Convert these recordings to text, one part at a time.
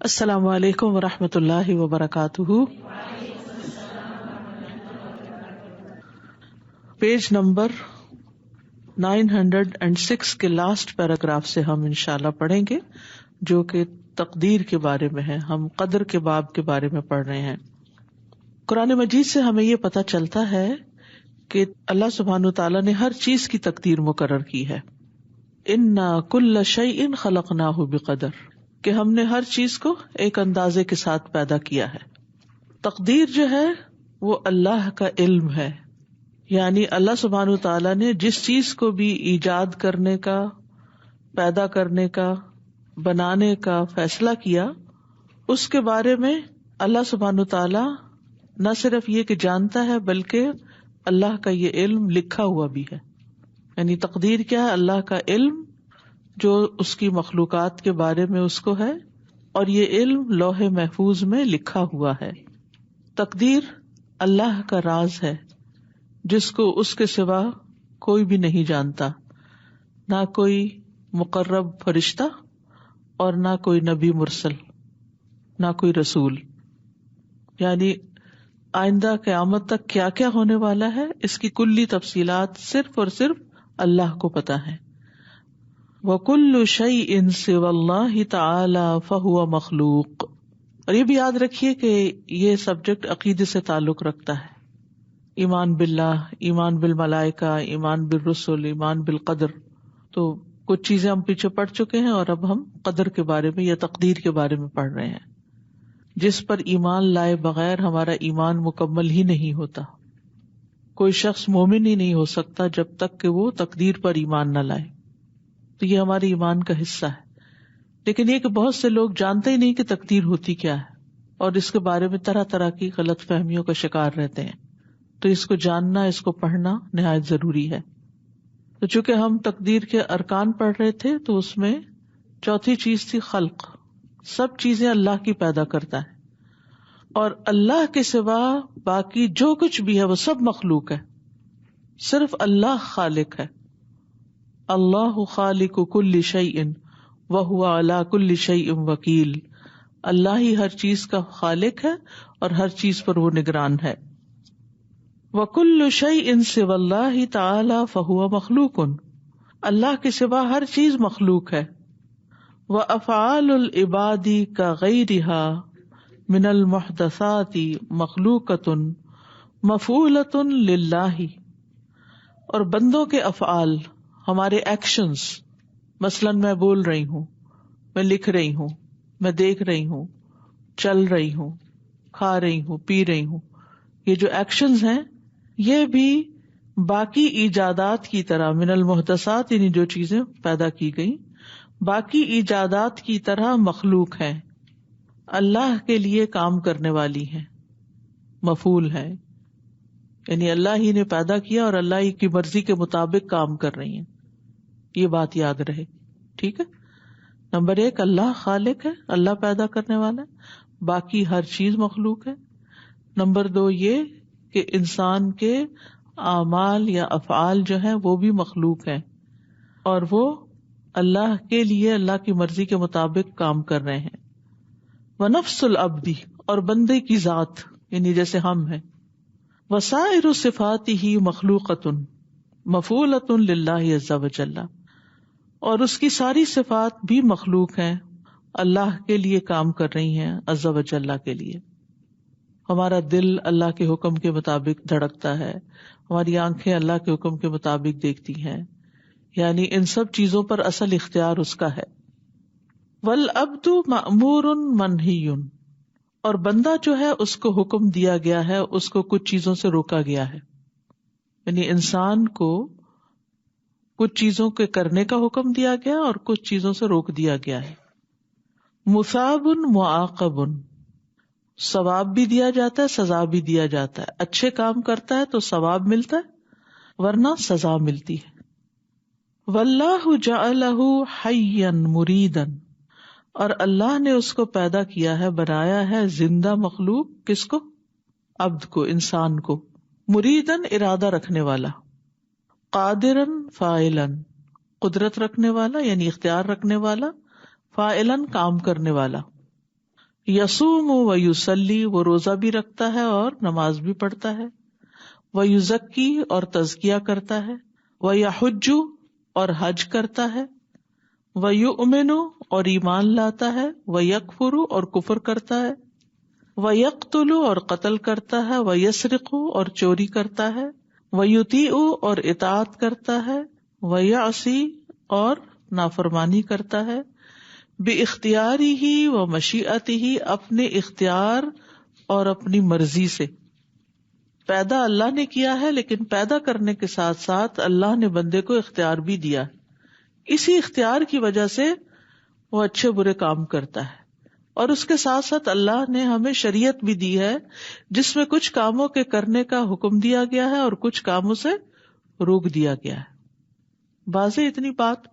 السلام علیکم ورحمۃ اللہ وبرکاتہ. پیج نمبر 906 کے لاسٹ پیراگراف سے ہم انشاءاللہ پڑھیں گے، جو کہ تقدیر کے بارے میں ہے. ہم قدر کے باب کے بارے میں پڑھ رہے ہیں. قرآن مجید سے ہمیں یہ پتہ چلتا ہے کہ اللہ سبحانہ تعالیٰ نے ہر چیز کی تقدیر مقرر کی ہے. انا کل شیء خلقناہ بقدر، کہ ہم نے ہر چیز کو ایک اندازے کے ساتھ پیدا کیا ہے. تقدیر جو ہے وہ اللہ کا علم ہے، یعنی اللہ سبحانہ تعالیٰ نے جس چیز کو بھی ایجاد کرنے کا، پیدا کرنے کا، بنانے کا فیصلہ کیا، اس کے بارے میں اللہ سبحانہ تعالیٰ نہ صرف یہ کہ جانتا ہے بلکہ اللہ کا یہ علم لکھا ہوا بھی ہے. یعنی تقدیر کیا ہے؟ اللہ کا علم جو اس کی مخلوقات کے بارے میں اس کو ہے، اور یہ علم لوح محفوظ میں لکھا ہوا ہے. تقدیر اللہ کا راز ہے جس کو اس کے سوا کوئی بھی نہیں جانتا، نہ کوئی مقرب فرشتہ اور نہ کوئی نبی مرسل، نہ کوئی رسول. یعنی آئندہ قیامت تک کیا کیا ہونے والا ہے، اس کی کلی تفصیلات صرف اور صرف اللہ کو پتہ ہے. وَكُلُّ شَيْءٍ سِوَى اللَّهِ تَعَالَى فَهُوَ مَخْلُوقٌ. اور یہ بھی یاد رکھیے کہ یہ سبجیکٹ عقیدے سے تعلق رکھتا ہے. ایمان باللہ، ایمان بالملائکہ، ایمان بالرسل، ایمان بالقدر. تو کچھ چیزیں ہم پیچھے پڑھ چکے ہیں اور اب ہم قدر کے بارے میں یا تقدیر کے بارے میں پڑھ رہے ہیں، جس پر ایمان لائے بغیر ہمارا ایمان مکمل ہی نہیں ہوتا. کوئی شخص مومن ہی نہیں ہو سکتا جب تک کہ وہ تقدیر پر ایمان نہ لائے. تو یہ ہمارے ایمان کا حصہ ہے. لیکن یہ کہ بہت سے لوگ جانتے ہی نہیں کہ تقدیر ہوتی کیا ہے، اور اس کے بارے میں طرح طرح کی غلط فہمیوں کا شکار رہتے ہیں. تو اس کو جاننا، اس کو پڑھنا نہایت ضروری ہے. تو چونکہ ہم تقدیر کے ارکان پڑھ رہے تھے تو اس میں چوتھی چیز تھی خلق. سب چیزیں اللہ کی پیدا کرتا ہے، اور اللہ کے سوا باقی جو کچھ بھی ہے وہ سب مخلوق ہے. صرف اللہ خالق ہے. اللہ خالق کل شیء وہو علی کل شیء وکیل. اللہ ہی ہر چیز کا خالق ہے اور ہر چیز پر وہ نگران ہے. وکل شیء سوی اللہ تعالی فہو مخلوق. اللہ کے سوا ہر چیز مخلوق ہے. وافعال العباد کغیرها من المحدثات مخلوقۃ مفعولۃ للہ. اور بندوں کے افعال، ہمارے ایکشنز، مثلا میں بول رہی ہوں، میں لکھ رہی ہوں، میں دیکھ رہی ہوں، چل رہی ہوں، کھا رہی ہوں، پی رہی ہوں، یہ جو ایکشنز ہیں یہ بھی باقی ایجادات کی طرح، من المحدثات یعنی جو چیزیں پیدا کی گئی، باقی ایجادات کی طرح مخلوق ہیں، اللہ کے لیے کام کرنے والی ہیں، مفعول ہے. یعنی اللہ ہی نے پیدا کیا اور اللہ ہی کی مرضی کے مطابق کام کر رہی ہیں. یہ بات یاد رہے. ٹھیک ہے. نمبر 1 اللہ خالق ہے، اللہ پیدا کرنے والا ہے، باقی ہر چیز مخلوق ہے. نمبر 2 یہ کہ انسان کے اعمال یا افعال جو ہیں وہ بھی مخلوق ہیں، اور وہ اللہ کے لیے، اللہ کی مرضی کے مطابق کام کر رہے ہیں. ونفس العبد، اور بندے کی ذات یعنی جیسے ہم ہیں. وسائر صفاتہ مخلوقۃ مفعولۃ للہ عز وجل، اور اس کی ساری صفات بھی مخلوق ہیں، اللہ کے لیے کام کر رہی ہیں، عز وجل کے لیے. ہمارا دل اللہ کے حکم کے مطابق دھڑکتا ہے، ہماری آنکھیں اللہ کے حکم کے مطابق دیکھتی ہیں، یعنی ان سب چیزوں پر اصل اختیار اس کا ہے. والعبد مأمور منہی، اور بندہ جو ہے اس کو حکم دیا گیا ہے، اس کو کچھ چیزوں سے روکا گیا ہے. یعنی انسان کو کچھ چیزوں کے کرنے کا حکم دیا گیا اور کچھ چیزوں سے روک دیا گیا ہے. مثاب معاقب، ثواب بھی دیا جاتا ہے، سزا بھی دیا جاتا ہے. اچھے کام کرتا ہے تو ثواب ملتا ہے، ورنہ سزا ملتی ہے. واللہ جعلہ حیا مریدا، اور اللہ نے اس کو پیدا کیا ہے، بنایا ہے زندہ مخلوق. کس کو؟ عبد کو، انسان کو. مریدن ارادہ رکھنے والا، قادرن فاعلن قدرت رکھنے والا یعنی اختیار رکھنے والا، فاعلن کام کرنے والا. یصوم و یصلی، وہ روزہ بھی رکھتا ہے اور نماز بھی پڑھتا ہے، ویزکی، اور تزکیہ کرتا ہے، ویحج، اور حج کرتا ہے، ویؤمن، اور ایمان لاتا ہے، ویکفر، اور کفر کرتا ہے، ویقتل، اور قتل کرتا ہے، ویسرق، اور چوری کرتا ہے، ویطیع، اور اطاعت کرتا ہے، ویعصی، اور نافرمانی کرتا ہے، باختیارہ و مشیئتہ، اپنے اختیار اور اپنی مرضی سے. پیدا اللہ نے کیا ہے، لیکن پیدا کرنے کے ساتھ ساتھ اللہ نے بندے کو اختیار بھی دیا ہے. اسی اختیار کی وجہ سے وہ اچھے برے کام کرتا ہے. اور اس کے ساتھ ساتھ اللہ نے ہمیں شریعت بھی دی ہے جس میں کچھ کاموں کے کرنے کا حکم دیا گیا ہے اور کچھ کاموں سے روک دیا گیا ہے. واضح اتنی بات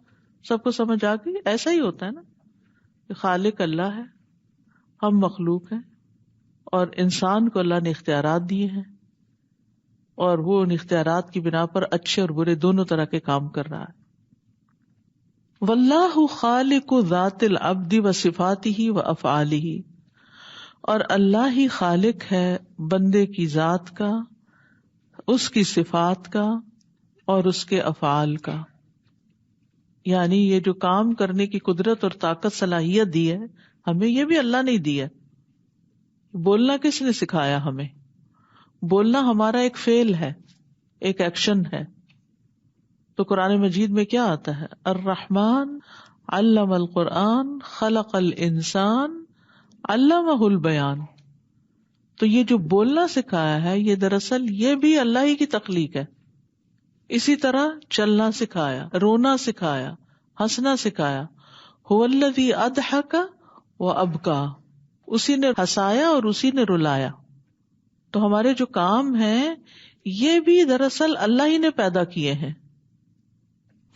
سب کو سمجھ آ گئی؟ ایسا ہی ہوتا ہے نا کہ خالق اللہ ہے، ہم مخلوق ہیں، اور انسان کو اللہ نے اختیارات دیے ہیں، اور وہ ان اختیارات کی بنا پر اچھے اور برے دونوں طرح کے کام کر رہا ہے. واللہ خالق ذات العبد و صفاتہ و افعالہ، اور اللہ ہی خالق ہے بندے کی ذات کا، اس کی صفات کا اور اس کے افعال کا. یعنی یہ جو کام کرنے کی قدرت اور طاقت صلاحیت دی ہے ہمیں، یہ بھی اللہ نے ہی دی ہے. بولنا کس نے سکھایا ہمیں؟ بولنا ہمارا ایک فعل ہے، ایک ایکشن ہے. تو قرآن مجید میں کیا آتا ہے؟ الرحمن علم القرآن خلق الانسان علمہ البیان. تو یہ جو بولنا سکھایا ہے یہ دراصل یہ بھی اللہ ہی کی تخلیق ہے. اسی طرح چلنا سکھایا، رونا سکھایا، ہنسنا سکھایا. هو الذی اضحک و ابکا، اسی نے ہنسایا اور اسی نے رلایا. تو ہمارے جو کام ہیں یہ بھی دراصل اللہ ہی نے پیدا کیے ہیں.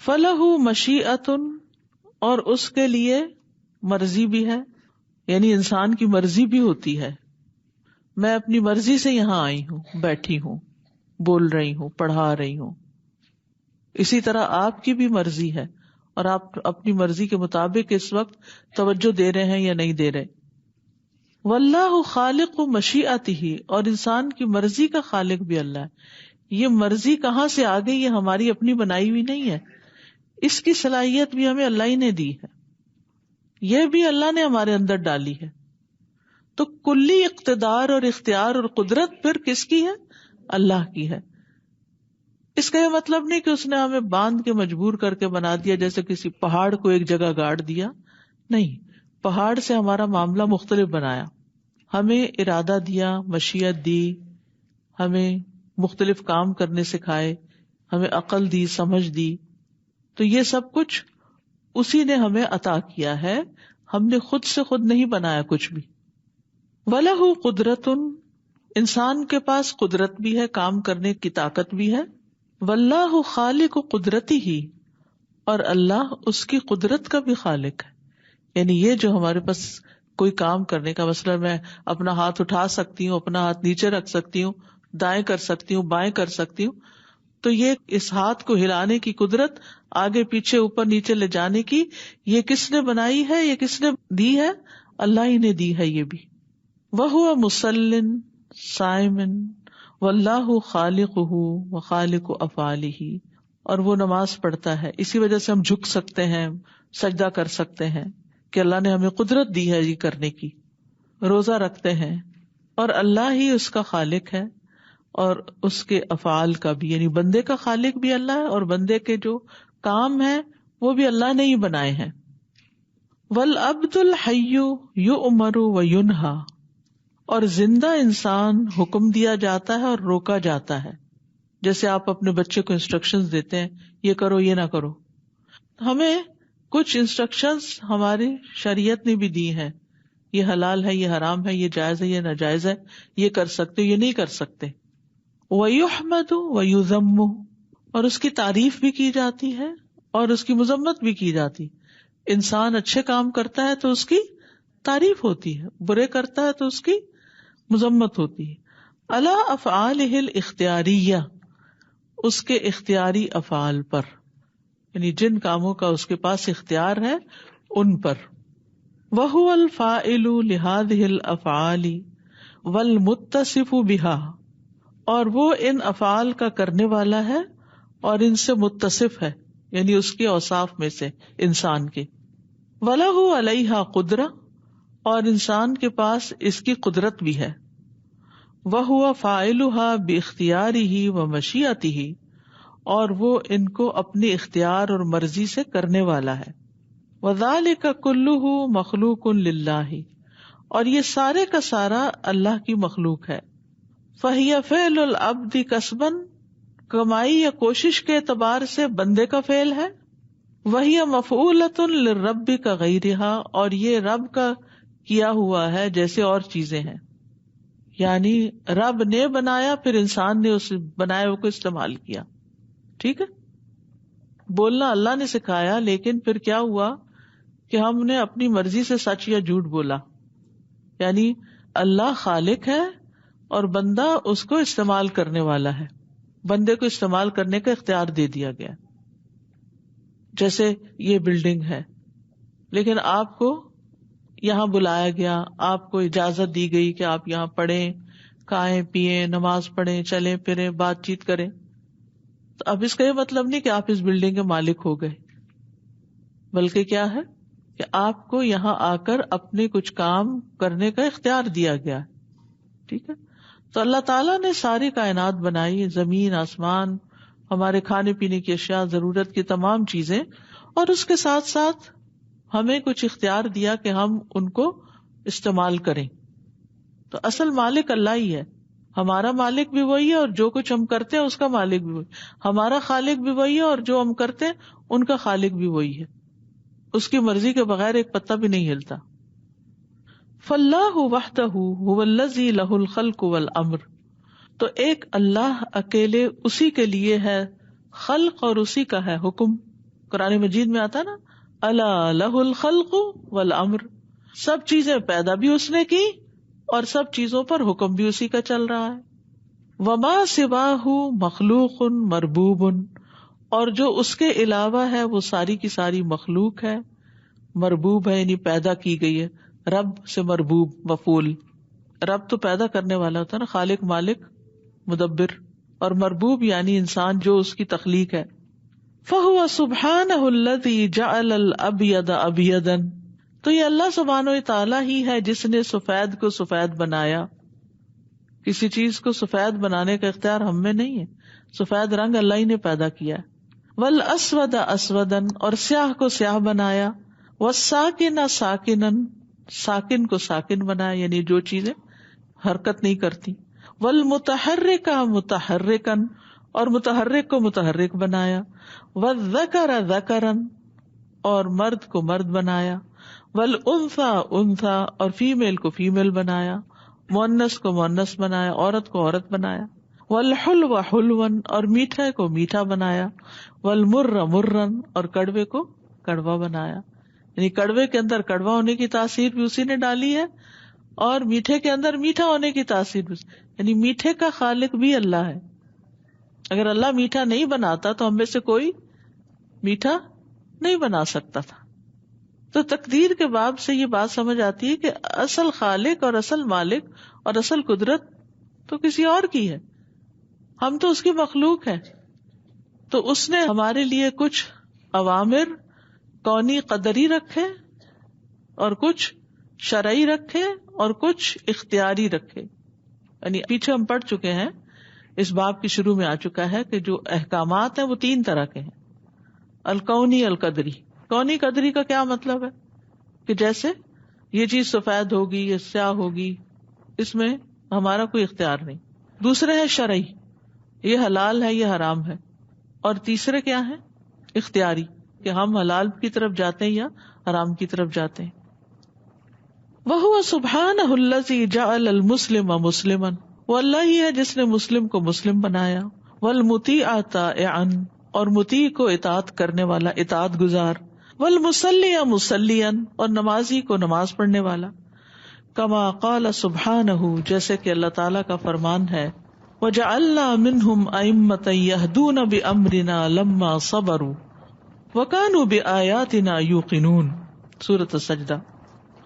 فَلَهُ مَشِیئَةٌ، اور اس کے لیے مرضی بھی ہے، یعنی انسان کی مرضی بھی ہوتی ہے. میں اپنی مرضی سے یہاں آئی ہوں، بیٹھی ہوں، بول رہی ہوں، پڑھا رہی ہوں. اسی طرح آپ کی بھی مرضی ہے اور آپ اپنی مرضی کے مطابق اس وقت توجہ دے رہے ہیں یا نہیں دے رہے. واللہ خالق مشیئتہ، اور انسان کی مرضی کا خالق بھی اللہ ہے. یہ مرضی کہاں سے آ گئی؟ یہ ہماری اپنی بنائی ہوئی نہیں ہے، اس کی صلاحیت بھی ہمیں اللہ ہی نے دی ہے، یہ بھی اللہ نے ہمارے اندر ڈالی ہے. تو کلی اقتدار اور اختیار اور قدرت پھر کس کی ہے؟ اللہ کی ہے. اس کا یہ مطلب نہیں کہ اس نے ہمیں باندھ کے مجبور کر کے بنا دیا، جیسے کسی پہاڑ کو ایک جگہ گاڑ دیا. نہیں، پہاڑ سے ہمارا معاملہ مختلف بنایا، ہمیں ارادہ دیا، مشیت دی، ہمیں مختلف کام کرنے سکھائے، ہمیں عقل دی، سمجھ دی. تو یہ سب کچھ اسی نے ہمیں عطا کیا ہے، ہم نے خود سے خود نہیں بنایا کچھ بھی. وَلَهُ قُدْرَةٌ، انسان کے پاس قدرت بھی ہے، کام کرنے کی طاقت بھی ہے. واللہ خالق قدرتہ، اور اللہ اس کی قدرت کا بھی خالق ہے. یعنی یہ جو ہمارے پاس کوئی کام کرنے کا مسئلہ، میں اپنا ہاتھ اٹھا سکتی ہوں، اپنا ہاتھ نیچے رکھ سکتی ہوں، دائیں کر سکتی ہوں، بائیں کر سکتی ہوں. تو یہ اس ہاتھ کو ہلانے کی قدرت، آگے پیچھے اوپر نیچے لے جانے کی، یہ کس نے بنائی ہے؟ یہ کس نے دی ہے؟ اللہ ہی نے دی ہے یہ بھی. وَهُوَ مُصَلٍّ صَائِمٍ وَاللَّهُ خَالِقُهُ وَخَالِقُ أَفْعَالِهِ، اور وہ نماز پڑھتا ہے، اسی وجہ سے ہم جھک سکتے ہیں، سجدہ کر سکتے ہیں کہ اللہ نے ہمیں قدرت دی ہے یہ کرنے کی. روزہ رکھتے ہیں، اور اللہ ہی اس کا خالق ہے اور اس کے افعال کا بھی، یعنی بندے کا خالق بھی اللہ ہے اور بندے کے جو کام ہیں وہ بھی اللہ نے ہی بنائے ہیں. وَالْعَبْدُ الْحَيُّ يُؤْمَرُ وَيُنْهَى، اور زندہ انسان حکم دیا جاتا ہے اور روکا جاتا ہے. جیسے آپ اپنے بچے کو انسٹرکشنز دیتے ہیں، یہ کرو، یہ نہ کرو. ہمیں کچھ انسٹرکشنز ہماری شریعت نے بھی دی ہیں، یہ حلال ہے، یہ حرام ہے، یہ جائز ہے، یہ ناجائز ہے، یہ کر سکتے، یہ نہیں کر سکتے. وَيُحْمَدُ وَيُذَمُّ، اور اس کی تعریف بھی کی جاتی ہے اور اس کی مذمت بھی کی جاتی. انسان اچھے کام کرتا ہے تو اس کی تعریف ہوتی ہے، برے کرتا ہے تو اس کی مذمت ہوتی ہے. علی افعالہ الاختیاریہ، اس کے اختیاری افعال پر، یعنی جن کاموں کا اس کے پاس اختیار ہے ان پر. وَهُوَ الْفَاعِلُ لِهَذِهِ الْأَفْعَالِ وَالْمُتَّصِفُ بِهَا، اور وہ ان افعال کا کرنے والا ہے اور ان سے متصف ہے، یعنی اس کے اوصاف میں سے انسان کے. وَلَهُ عَلَيْهَا قُدْرَةٌ، اور انسان کے پاس اس کی قدرت بھی ہے. وَهُوَ فَاعِلُهَا بِاخْتِيَارِهِ وَمَشِيئَتِهِ، اور وہ ان کو اپنی اختیار اور مرضی سے کرنے والا ہے. وَذَلِكَ كُلُّهُ مَخْلُوقٌ لِلَّهِ، اور یہ سارے کا سارا اللہ کی مخلوق ہے. فَهِيَ فِعْلُ الْعَبْدِ كَسْبًا، کمائی یا کوشش کے اعتبار سے بندے کا فعل ہے. وَهِيَ مَفْعُولَةٌ لِلرَّبِّ كَغَيْرِهَا، اور یہ رب کا کیا ہوا ہے جیسے اور چیزیں ہیں. یعنی رب نے بنایا، پھر انسان نے اس بنائے ہوئے کو استعمال کیا. ٹھیک ہے، بولنا اللہ نے سکھایا، لیکن پھر کیا ہوا کہ ہم نے اپنی مرضی سے سچ یا جھوٹ بولا. یعنی اللہ خالق ہے اور بندہ اس کو استعمال کرنے والا ہے، بندے کو استعمال کرنے کا اختیار دے دیا گیا. جیسے یہ بلڈنگ ہے، لیکن آپ کو یہاں بلایا گیا، آپ کو اجازت دی گئی کہ آپ یہاں پڑھیں، کھائیں پیئیں، نماز پڑھیں، چلیں پھریں، بات چیت کریں. تو اب اس کا یہ مطلب نہیں کہ آپ اس بلڈنگ کے مالک ہو گئے، بلکہ کیا ہے کہ آپ کو یہاں آ کر اپنے کچھ کام کرنے کا اختیار دیا گیا. ٹھیک ہے، تو اللہ تعالیٰ نے ساری کائنات بنائی، زمین آسمان، ہمارے کھانے پینے کی اشیاء، ضرورت کی تمام چیزیں، اور اس کے ساتھ ساتھ ہمیں کچھ اختیار دیا کہ ہم ان کو استعمال کریں. تو اصل مالک اللہ ہی ہے، ہمارا مالک بھی وہی ہے اور جو کچھ ہم کرتے ہیں اس کا مالک بھی وہی. ہمارا خالق بھی وہی ہے اور جو ہم کرتے ہیں ان کا خالق بھی وہی ہے. اس کی مرضی کے بغیر ایک پتا بھی نہیں ہلتا. فَاللَّهُ وَحْدَهُ هُوَ الَّذِي لَهُ الْخَلْقُ وَالْأَمْرُ، تو ایک اللہ اکیلے اسی کے لیے ہے خلق اور اسی کا ہے حکم. قرآن مجید میں آتا نا، الا لہ الخلق والامر، سب چیزیں پیدا بھی اس نے کی اور سب چیزوں پر حکم بھی اسی کا چل رہا ہے. وما سواہ مخلوق مربوب، اور جو اس کے علاوہ ہے وہ ساری کی ساری مخلوق ہے. مربوب ہے یعنی پیدا کی گئی ہے. رب سے مربوب مفعول، رب تو پیدا کرنے والا ہوتا ہے نا، خالق مالک مدبر، اور مربوب یعنی انسان جو اس کی تخلیق ہے. فَهُوَ سُبْحَانَهُ الَّذِي جَعَلَ الْأَبْيَضَ أَبْيَضًا، تو یہ اللہ سبحانہ و تعالیٰ ہی ہے جس نے سفید کو سفید بنایا. کسی چیز کو سفید بنانے کا اختیار ہم میں نہیں ہے، سفید رنگ اللہ ہی نے پیدا کیا. وَالْأَسْوَدَ أَسْوَدًا، اور سیاہ کو سیاہ بنایا. وَالسَّاكِنَ سَاكِنًا، ساکن کو ساکن بنایا یعنی جو چیزیں حرکت نہیں کرتی. وَالْمُتَحَرِّكَ مُتَحَرِّكًا، اور متحرک کو متحرک بنایا. وَالذَّكَرَ ذَكَرًا، اور مرد کو مرد بنایا. وَالْأُنثَى أُنثَى، اور فیمیل کو فیمیل بنایا. مؤنث کو مؤنث بنایا، عورت کو عورت بنایا. وَالْحُلْوَ حُلْوًا، اور میٹھے کو میٹھا بنایا. وَالْمُرَّ مُرًّا، اور کڑوے کو کڑوا بنایا. یعنی کڑوے کے اندر کڑوا ہونے کی تاثیر بھی اسی نے ڈالی ہے اور میٹھے کے اندر میٹھا ہونے کی تاثیر بھی، یعنی میٹھے کا خالق بھی اللہ ہے. اگر اللہ میٹھا نہیں بناتا تو ہم میں سے کوئی میٹھا نہیں بنا سکتا تھا. تو تقدیر کے باب سے یہ بات سمجھ آتی ہے کہ اصل خالق اور اصل مالک اور اصل قدرت تو کسی اور کی ہے، ہم تو اس کی مخلوق ہے. تو اس نے ہمارے لیے کچھ اوامر کونی قدری رکھے اور کچھ شرعی رکھے اور کچھ اختیاری رکھے. یعنی پیچھے ہم پڑھ چکے ہیں، اس باب کے شروع میں آ چکا ہے کہ جو احکامات ہیں وہ 3 طرح کے ہیں، الکونی القدری. کونی قدری کا کیا مطلب ہے کہ جیسے یہ چیز سفید ہوگی یا سیاہ ہوگی، اس میں ہمارا کوئی اختیار نہیں. دوسرے ہے شرعی، یہ حلال ہے یہ حرام ہے. اور تیسرے کیا ہے اختیاری، کہ ہم حلال کی طرف جاتے ہیں یا حرام کی طرف جاتے ہیں. وَهُوَ سُبْحَانَهُ الَّذِي جَعَلَ الْمُسْلِمَ مُسْلِمًا، وہ اللہ ہی ہے جس نے مسلم کو مسلم بنایا. وَالْمُطِيعَ طَائِعًا، اور مطیع کو اطاعت کرنے والا، اطاعت گزار. وَالْمُصَلِّيَ مُصَلِّيًا، اور نمازی کو نماز پڑھنے والا. كَمَا قَالَ سُبْحَانَهُ، جیسے کہ اللہ تعالیٰ کا فرمان ہے، وَجَعَلْنَا مِنْهُمْ أَئِمَّةً يَهْدُونَ بِأَمْرِنَا لَمَّا صَبَرُوا وَكَانُوا بِآيَاتِنَا يُوقِنُونَ. سورۃ السجدہ.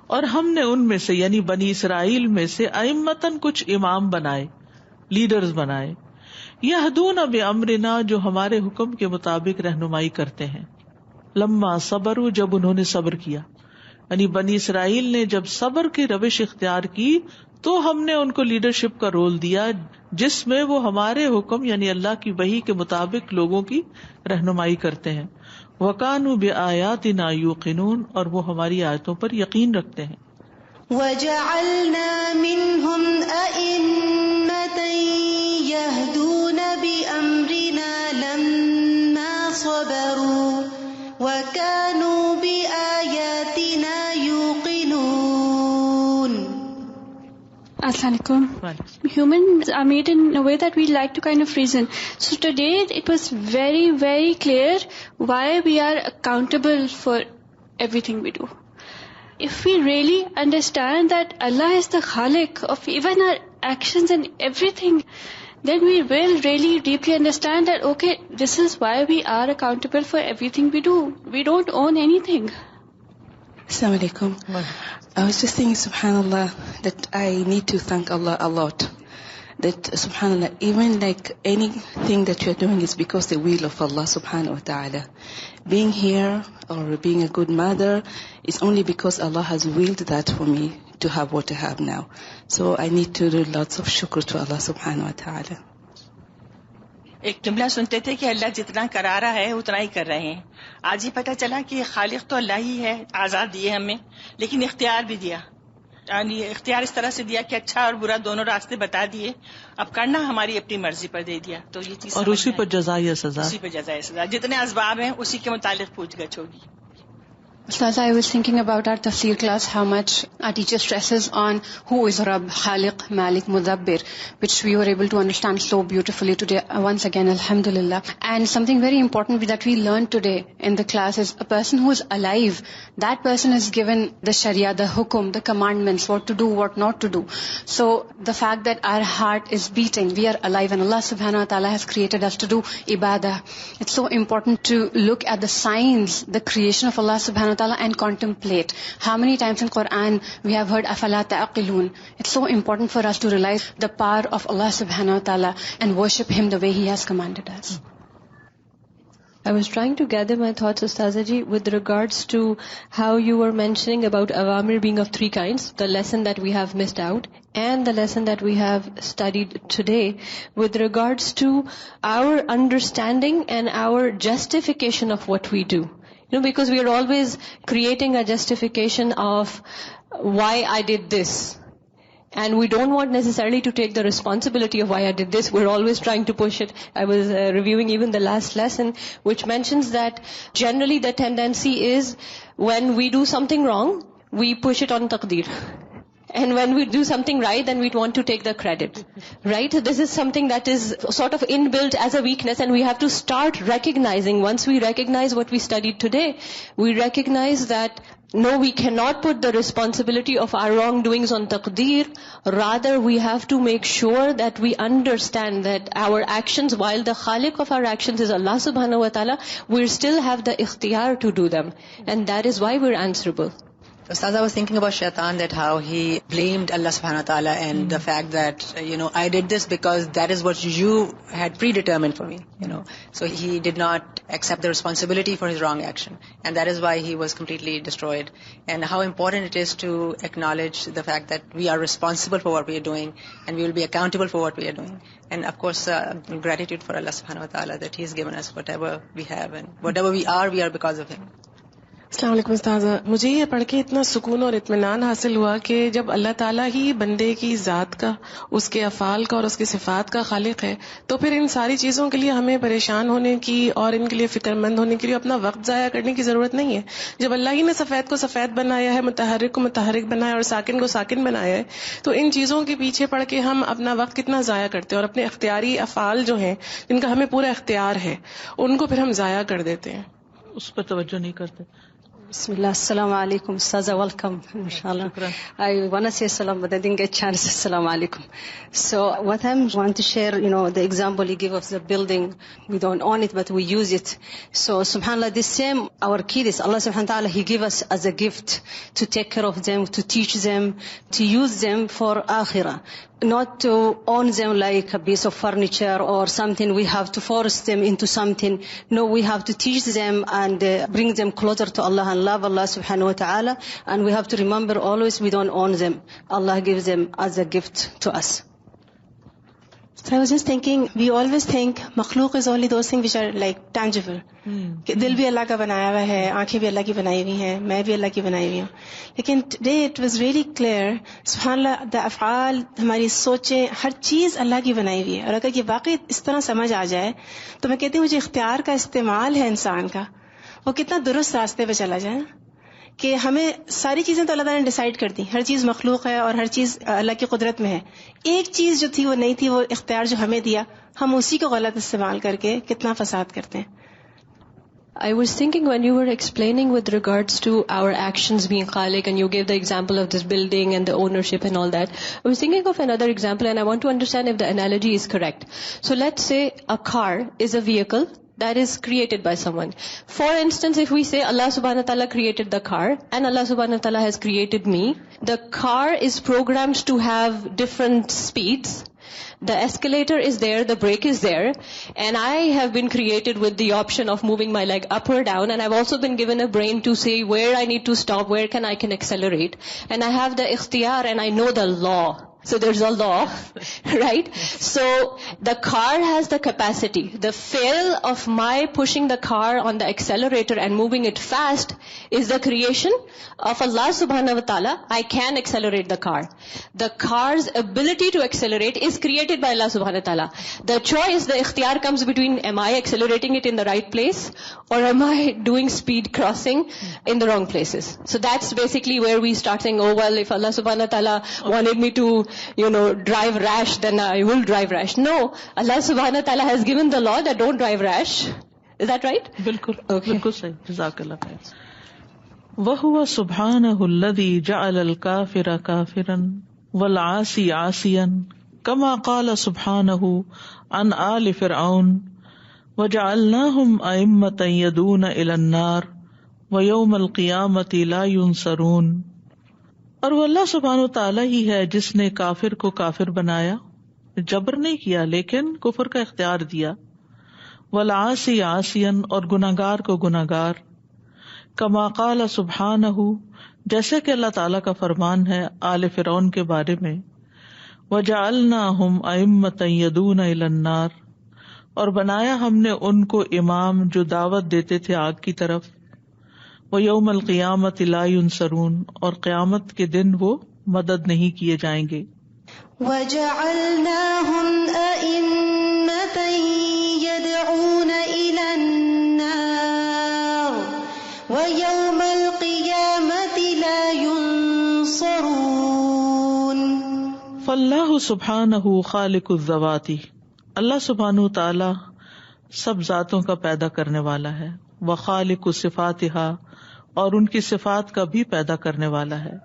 اور ہم نے ان میں سے یعنی بنی اسرائیل میں سے ائمتن کچھ امام بنائے، لیڈرز بنائے، یہدون بامرنا جو ہمارے حکم کے مطابق رہنمائی کرتے ہیں، لما صبروا جب انہوں نے صبر کیا، یعنی بنی اسرائیل نے جب صبر کی روش اختیار کی تو ہم نے ان کو لیڈرشپ کا رول دیا جس میں وہ ہمارے حکم یعنی اللہ کی وحی کے مطابق لوگوں کی رہنمائی کرتے ہیں، وَكَانُوا بِآيَاتِنَا يُوقِنُونَ اور وہ ہماری آیتوں پر یقین رکھتے ہیں۔ وَجَعَلْنَا مِنْهُمْ أَئِمَّةً يَهْدُونَ بِأَمْرِنَا لَمَّا صَبَرُوا وَكَانُوا بِآيَاتِنَا يُوقِنُونَ۔ Assalamualaikum. Humans are made in a way that we like to kind of reason. So today it was very, very clear why we are accountable for everything we do. If we really understand that Allah is the Khaliq of even our actions and everything, then we will really deeply understand that, okay, this is why we are accountable for everything we do. We don't own anything. Assalamu alaikum. I was just thinking, subhanallah, that I need to thank Allah a lot. That subhanallah, even like anything that you're doing is because the will of Allah subhanahu wa ta'ala. Being here or being a good mother is only because Allah has willed that for me to have what I have now. So I need to do lots of shukr to Allah subhanahu wa ta'ala. ایک جملہ سنتے تھے کہ اللہ جتنا کرا رہا ہے اتنا ہی کر رہے ہیں. آج ہی پتہ چلا کہ خالق تو اللہ ہی ہے، آزاد دیے ہمیں، لیکن اختیار بھی دیا. یعنی اختیار اس طرح سے دیا کہ اچھا اور برا دونوں راستے بتا دیے، اب کرنا ہماری اپنی مرضی پر دے دیا. تو یہ چیز اور اسی پر جزا یا سزا، اسی پر جزا یا سزا، جتنے اسباب ہیں اسی کے متعلق پوچھ گچھ ہوگی. Ustaz, I was thinking about our tafsir class, how much our teacher stresses on who is Rabb, Khaliq, Malik, Mudabbir, which we were able to understand so beautifully today. Once again, alhamdulillah. And something very important that we learned today in the class is a person who is alive, that person is given the sharia, the hukum, the commandments, what to do, what not to do. So the fact that our heart is beating, we are alive, and Allah subhanahu wa ta'ala has created us to do ibadah. It's so important to look at the signs, the creation of Allah subhanahu wa ta'ala, and contemplate. How many times in Quran we have heard afala ta'qilun? It's so important for us to realize the power of Allah subhanahu wa ta'ala and worship Him the way He has commanded us. I was trying to gather my thoughts, Ustaza ji, with regards to how you were mentioning about awamir being of three kinds, the lesson that we have missed out, and the lesson that we have studied today, with regards to our understanding and our justification of what we do. Because we are always creating a justification of why I did this. And we don't want necessarily to take the responsibility of why I did this. We're always trying to push it. I was reviewing even the last lesson, which mentions that generally the tendency is when we do something wrong, we push it on taqdeer. And when we do something right, then we want to take the credit. Right? This is something that is sort of inbuilt as a weakness, and we have to start recognizing, once we recognize what we studied today, we recognize that no, we cannot put the responsibility of our wrongdoings on taqdeer. Rather, we have to make sure that we understand that our actions, while the khaliq of our actions is Allah subhanahu wa ta'ala, we still have the ikhtiyar to do them. And that is why we're answerable. Ustaz, I was thinking about Shaitan, that how he blamed Allah subhanahu wa ta'ala and the fact that, I did this because that is what you had predetermined for me, So he did not accept the responsibility for his wrong action. And that is why he was completely destroyed. And how important it is to acknowledge the fact that we are responsible for what we are doing and we will be accountable for what we are doing. And of course, gratitude for Allah subhanahu wa ta'ala that He has given us whatever we have, and whatever we are because of Him. السلام علیکم استاذہ. مجھے یہ پڑھ کے اتنا سکون اور اطمینان حاصل ہوا کہ جب اللہ تعالیٰ ہی بندے کی ذات کا، اس کے افعال کا اور اس کی صفات کا خالق ہے، تو پھر ان ساری چیزوں کے لیے ہمیں پریشان ہونے کی اور ان کے لیے فکر مند ہونے کے لیے اپنا وقت ضائع کرنے کی ضرورت نہیں ہے. جب اللہ ہی نے سفید کو سفید بنایا ہے، متحرک کو متحرک بنایا اور ساکن کو ساکن بنایا ہے، تو ان چیزوں کے پیچھے پڑھ کے ہم اپنا وقت کتنا ضائع کرتے ہیں، اور اپنے اختیاری افعال جو ہیں جن کا ہمیں پورا اختیار ہے ان کو پھر ہم ضائع کر دیتے ہیں، اس پر توجہ نہیں کرتے. Bismillah, assalamu alaikum, Ustaza, welcome, inshallah. I want to say salam, but I didn't get a chance to say assalamu alaikum. So what I want to share, the example you give of the building, we don't own it, but we use it. So subhanAllah, this same, our kids, Allah subhanahu wa ta'ala, He give us as a gift to take care of them, to teach them, to use them for akhirah. Not to own them like a piece of furniture or something. We have to force them into something. No, we have to teach them and bring them closer to Allah and love Allah subhanahu wa ta'ala. And we have to remember always we don't own them. Allah gives them as a gift to us. So I was just thinking, we always think makhlooq is only those things which are like tangible. کہ دل بھی اللہ کا بنایا ہوا ہے, آنکھیں بھی اللہ کی بنائی ہوئی ہیں, میں بھی اللہ کی بنائی ہوئی ہوں. لیکن today it was really clear, سبحان اللہ, دا افعال, ہماری سوچیں, ہر چیز اللہ کی بنائی ہوئی ہے. اور اگر یہ واقعی اس طرح سمجھ آ جائے تو میں کہتی ہوں جو اختیار کا استعمال ہے انسان کا, وہ کتنا درست راستے پہ چلا جائے, کہ ہمیں ساری چیزیں تو اللہ تعالیٰ نے ڈیسائیڈ کر دی, ہر چیز مخلوق ہے اور ہر چیز اللہ کی قدرت میں ہے. ایک چیز جو تھی وہ نہیں تھی, وہ اختیار جو ہمیں دیا, ہم اسی کو غلط استعمال کر کے کتنا فساد کرتے ہیں. I was thinking when you were explaining with regards to our actions being khaliq, and you gave the example of this building and the ownership and all that, I was thinking of another example, and I want to understand if the analogy is correct. So let's say a car is a vehicle that is created by someone. For instance, if we say Allah subhanahu wa ta'ala created the car and Allah subhanahu wa ta'ala has created me, the car is programmed to have different speeds. The escalator is there, the brake is there, and I have been created with the option of moving my leg up or down, and I've also been given a brain to say where I need to stop, where I can accelerate, and I have the ikhtiyar and I know the law. So there's a law, right? So the car has the capacity. The fail of my pushing the car on the accelerator and moving it fast is the creation of Allah subhanahu wa ta'ala. I can accelerate the car. The car's ability to accelerate is created by Allah subhanahu wa ta'ala. The choice, the ikhtiyar comes between, am I accelerating it in the right place or am I doing speed crossing in the wrong places? So that's basically where we start saying, oh well, if Allah subhanahu wa ta'ala wanted me to drive rash, then I will drive rash. No, Allah subhanahu wa ta'ala has given the law that don't drive rash. Is that right? بالکل بالکل صحیح. جزاک اللہ خیر. وَهُوَ سُبْحَانَهُ الَّذِي جَعَلَ الْكَافِرَ كَافِرًا وَالْعَاصِيَ عَاصِيًا كَمَا قَالَ سُبْحَانَهُ عَنْ آلِ فِرْعَوْنَ وَجَعَلْنَاهُمْ أَئِمَّةً يَدْعُونَ إِلَى النَّارِ وَيَوْمَ الْقِيَامَةِ لَا يُنصَرُونَ. اور وہ اللہ سبحانہ و تعالیٰ ہی ہے جس نے کافر کو کافر بنایا, جبر نہیں کیا لیکن کفر کا اختیار دیا, والعاصی عاصیاً اور گناہگار کو گناہگار, کما قال سبحانہ جیسے کہ اللہ تعالیٰ کا فرمان ہے آل فرعون کے بارے میں, وجعلناہم ائمۃ یدعون الی النار, اور بنایا ہم نے ان کو امام جو دعوت دیتے تھے آگ کی طرف, وَيَوْمَ الْقِيَامَةِ لَا يُنصَرُونَ, اور قیامت کے دن وہ مدد نہیں کیے جائیں گے. وَجَعَلْنَاهُمْ أَئِمَّةً يَدْعُونَ إِلَى النَّارِ وَيَوْمَ الْقِيَامَةِ لَا يُنصَرُونَ. فَاللَّهُ سُبْحَانَهُ خَالِقُ الذَّوَاتِ, اللہ سبحانہ تعالی سب ذاتوں کا پیدا کرنے والا ہے, وَخَالِقُ صِفَاتِهَا, اور ان کی صفات کا بھی پیدا کرنے والا ہے,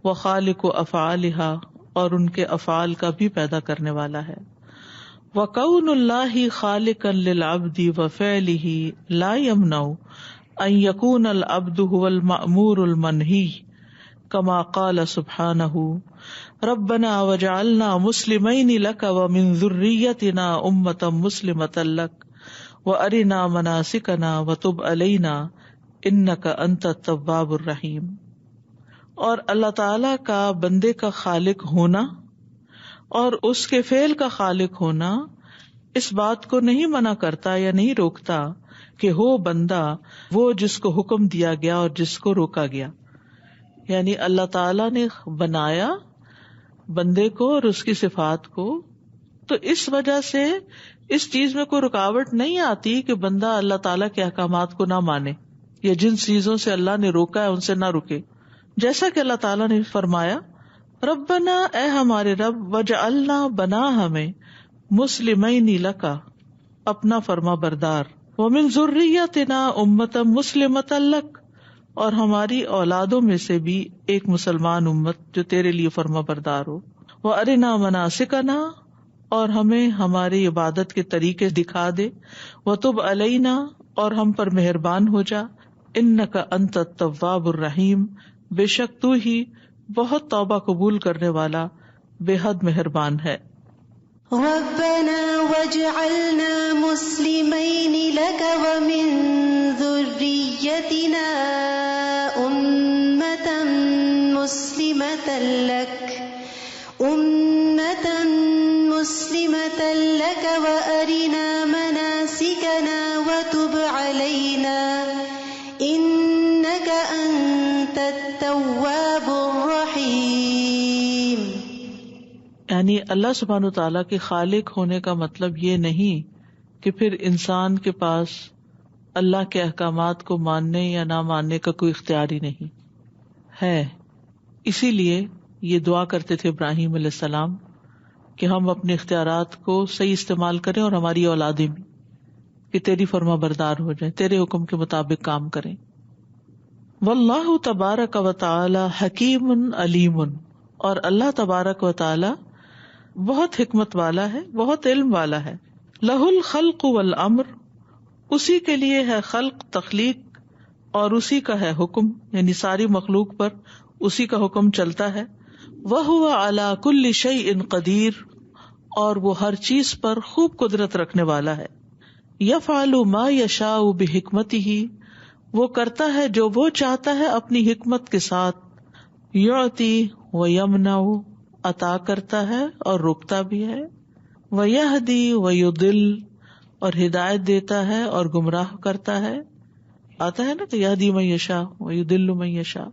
وَخَالِقُ أَفْعَالِهَا, اور ان کے افعال کا بھی پیدا کرنے والا ہے. وَكَوْنُ اللَّهِ خَالِقًا لِلْعَبْدِ وَفِعْلِهِ لَا يَمْنَعُ أَن يَكُونَ الْعَبْدُ هُوَ الْمَأْمُورُ الْمَنْهِيُّ كَمَا قَالَ سُبْحَانَهُ رَبَّنَا وَجَعَلْنَا مُسْلِمَيْنِ لَكَ وَمِنْ ذُرِّيَّتِنَا أُمَّةً مُسْلِمَةً لَكَ وَأَرِنَا مَنَاسِكَنَا وَتُبْ عَلَيْنَا إِنَّكَ أَنْتَ التَّوَّابُ الرَّحِيمُ. اور اللہ تعالی کا بندے کا خالق ہونا اور اس کے فعل کا خالق ہونا اس بات کو نہیں منع کرتا یا نہیں روکتا کہ ہو بندہ وہ جس کو حکم دیا گیا اور جس کو روکا گیا. یعنی اللہ تعالی نے بنایا بندے کو اور اس کی صفات کو, تو اس وجہ سے اس چیز میں کوئی رکاوٹ نہیں آتی کہ بندہ اللہ تعالیٰ کے احکامات کو نہ مانے یا جن چیزوں سے اللہ نے روکا ہے ان سے نہ رکے. جیسا کہ اللہ تعالیٰ نے فرمایا ربنا, اے ہمارے رب, وجعلنا, بنا ہمیں, مسلمین لکا, اپنا فرما بردار, ومن ذریتنا امۃ مسلمۃ لک, اور ہماری اولادوں میں سے بھی ایک مسلمان امت جو تیرے لیے فرما بردار ہو. وَأَرِنَا مَنَاسِكَنَا اور ہمیں ہماری عبادت کے طریقے دکھا دے. وَتُبْ عَلَيْنَا اور ہم پر مہربان ہو جا. إِنَّكَ أَنْتَ التَّوَّابُ الرَّحِيمُ بے شک تو ہی بہت توبہ قبول کرنے والا بے حد مہربان ہے. ربنا واجعلنا مسلمين لك ومن ذريتنا أمة مسلمة لك وأرنا مناسكنا وتب علينا إنك أنت التواب الرحيم. یعنی اللہ سبحانہ وتعالیٰ کے خالق ہونے کا مطلب یہ نہیں کہ پھر انسان کے پاس اللہ کے احکامات کو ماننے یا نہ ماننے کا کوئی اختیار ہی نہیں ہے. اسی لیے یہ دعا کرتے تھے ابراہیم علیہ السلام کہ ہم اپنے اختیارات کو صحیح استعمال کریں اور ہماری اولادیں بھی کہ تیری فرما بردار ہو جائیں، تیرے حکم کے مطابق کام کریں. واللہ تبارک و تعالی حکیم علیم اور اللہ تبارک و تعالی بہت حکمت والا ہے، بہت علم والا ہے. لہ الخلق والامر اسی کے لیے ہے خلق تخلیق اور اسی کا ہے حکم، یعنی ساری مخلوق پر اسی کا حکم چلتا ہے. وہو علی کل شیء قدیر اور وہ ہر چیز پر خوب قدرت رکھنے والا ہے. یفعل ما یشاء بحکمتہ وہ کرتا ہے جو وہ چاہتا ہے اپنی حکمت کے ساتھ. یعطی ویمنع عطا کرتا ہے اور روکتا بھی ہے. ویہدی ویضل اور ہدایت دیتا ہے اور گمراہ کرتا ہے. آتا ہے نا تو یہدی من یشاء ویضل من یشاء.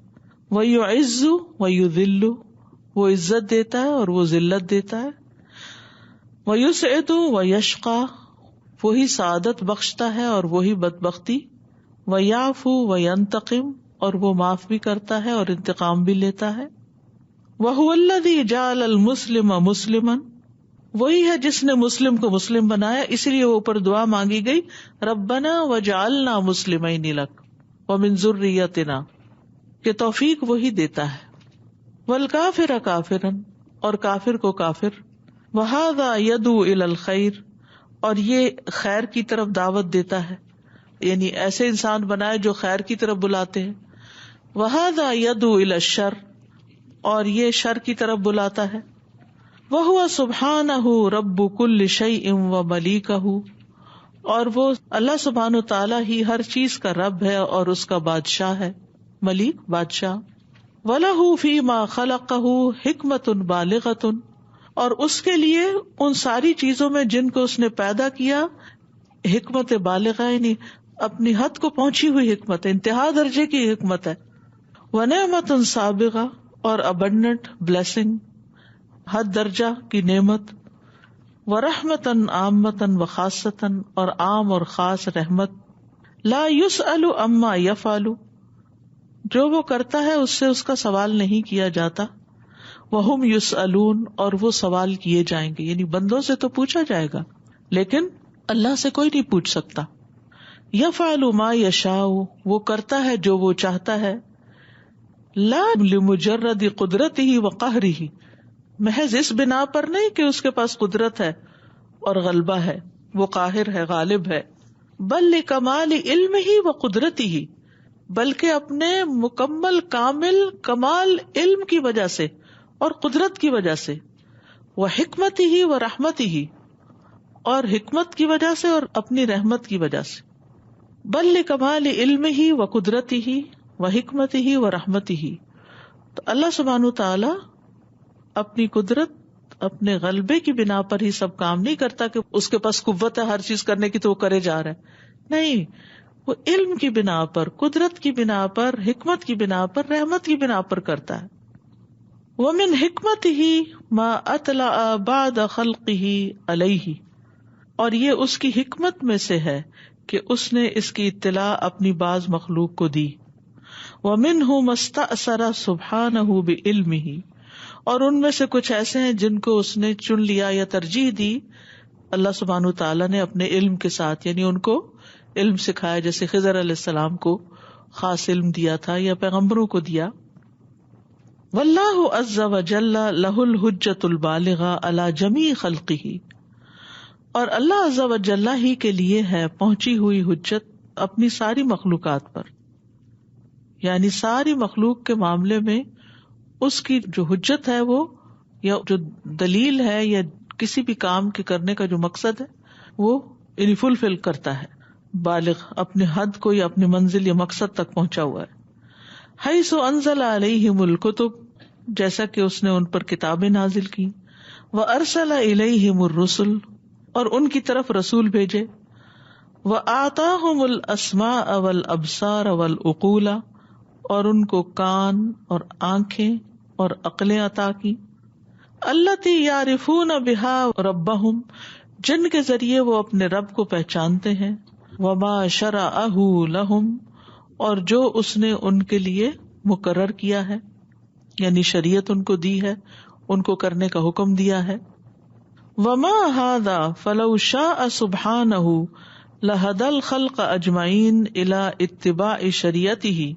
ویعز ویذل وہ عزت دیتا ہے اور وہ ذلت دیتا ہے. ویسعد ویشقی وہی سعادت بخشتا ہے اور وہی بدبختی. ویعفو وینتقم اور وہ معاف بھی کرتا ہے اور انتقام بھی لیتا ہے. وَهُوَ الَّذِي جَعَلَ الْمُسْلِمَ مُسْلِمًا وہی ہے جس نے مسلم کو مسلم بنایا. اسی لیے اوپر دعا مانگی گئی ربنا وجعلنا مسلمین لک ومن ذریتنا کہ توفیق وہی دیتا ہے. والکافر کافرا اور کافر کو کافر. وہذا یدعو الی الخیر اور یہ خیر کی طرف دعوت دیتا ہے، یعنی ایسے انسان بنائے جو خیر کی طرف بلاتے ہیں. وہذا یدعو الی الشر اور یہ شر کی طرف بلاتا ہے. وَهُوَ سُبْحَانَهُ رَبُّ كُلِّ شَيْءٍ وَمَلِيكَهُ اور وہ اللہ سبحانہ تعالیٰ ہی ہر چیز کا رب ہے اور اس کا بادشاہ ہے. ملیک بادشاہ. وَلَهُ فِي مَا خَلَقَهُ حِكْمَةٌ بَالِغَةٌ اور اس کے لیے ان ساری چیزوں میں جن کو اس نے پیدا کیا حکمت بالغہ یعنی اپنی حد کو پہنچی ہوئی حکمت ہے، انتہا درجے کی حکمت ہے. وَنِعْمَةٌ سَابِغَةٌ اور abundant blessing حد درجہ کی نعمت. ورحمتاً عامتاً وخاصتاً اور عام اور خاص رحمت. لا يسأل عما يفعل جو وہ کرتا ہے اس سے اس کا سوال نہیں کیا جاتا. وہم یسألون اور وہ سوال کیے جائیں گے، یعنی بندوں سے تو پوچھا جائے گا لیکن اللہ سے کوئی نہیں پوچھ سکتا. یفعل ما یشاء وہ کرتا ہے جو وہ چاہتا ہے. لا لمجرد قدرتہ وقہرہ محض اس بنا پر نہیں کہ اس کے پاس قدرت ہے اور غلبہ ہے، وہ قاہر ہے، غالب ہے. بل لکمال علمہ وقدرتہ بلکہ اپنے مکمل کمال علم کی وجہ سے اور قدرت کی وجہ سے. وحکمتہ ورحمتہ اور حکمت کی وجہ سے اور اپنی رحمت کی وجہ سے. بل لکمال علمہ وقدرتہ وحکمتہ ورحمتہ تو اللہ سبحانہ تعالی اپنی قدرت اپنے غلبے کی بنا پر ہی سب کام نہیں کرتا کہ اس کے پاس قوت ہے ہر چیز کرنے کی تو وہ کرے جا رہا ہے. نہیں، وہ علم کی بنا پر، قدرت کی بنا پر، حکمت کی بنا پر، رحمت کی بنا پر کرتا ہے. وَمِنْ حِكْمَتِهِ مَا أَطْلَعَ بَعْدَ خَلْقِهِ عَلَيْهِ اور یہ اس کی حکمت میں سے ہے کہ اس نے اس کی اطلاع اپنی بعض مخلوق کو دی. وَمِنْهُ مَا اسْتَأْثَرَ سُبْحَانَهُ بِعِلْمِهِ اور ان میں سے کچھ ایسے ہیں جن کو اس نے چن لیا یا ترجیح دی اللہ سبحانہ تعالیٰ نے اپنے علم کے ساتھ، یعنی ان کو علم سکھایا، جیسے خضر علیہ السلام کو خاص علم دیا تھا یا پیغمبروں کو دیا. واللہ عز وجل لہ الحجۃ البالغہ علی جمیع خلقہ، اور اللہ عز وجل ہی کے لیے ہے پہنچی ہوئی حجت اپنی ساری مخلوقات پر، یعنی ساری مخلوق کے معاملے میں اس کی جو حجت ہے وہ، یا جو دلیل ہے یا کسی بھی کام کے کرنے کا جو مقصد ہے وہ فلفل کرتا ہے. بالغ اپنے حد کو یا اپنی منزل یا مقصد تک پہنچا ہوا ہے. حیث انزل علیہم الکتب، جیسا کہ اس نے ان پر کتابیں نازل کی. وارسل الیہم الرسل، اور ان کی طرف رسول بھیجے. وآتاہم الاسماء والابصار والعقول، اور ان کو کان اور آنکھیں اور عقلیں عطا کی. التی یعرفون بها ربہم، جن کے ذریعے وہ اپنے رب کو پہچانتے ہیں. وما شرعہ لہم، اور جو اس نے ان کے لیے مقرر کیا ہے، یعنی شریعت ان کو دی ہے، ان کو کرنے کا حکم دیا ہے. وما ھذا فلو شاء سبحانہ لہدی الخلق اجمعین الی اتباع شریعتہ،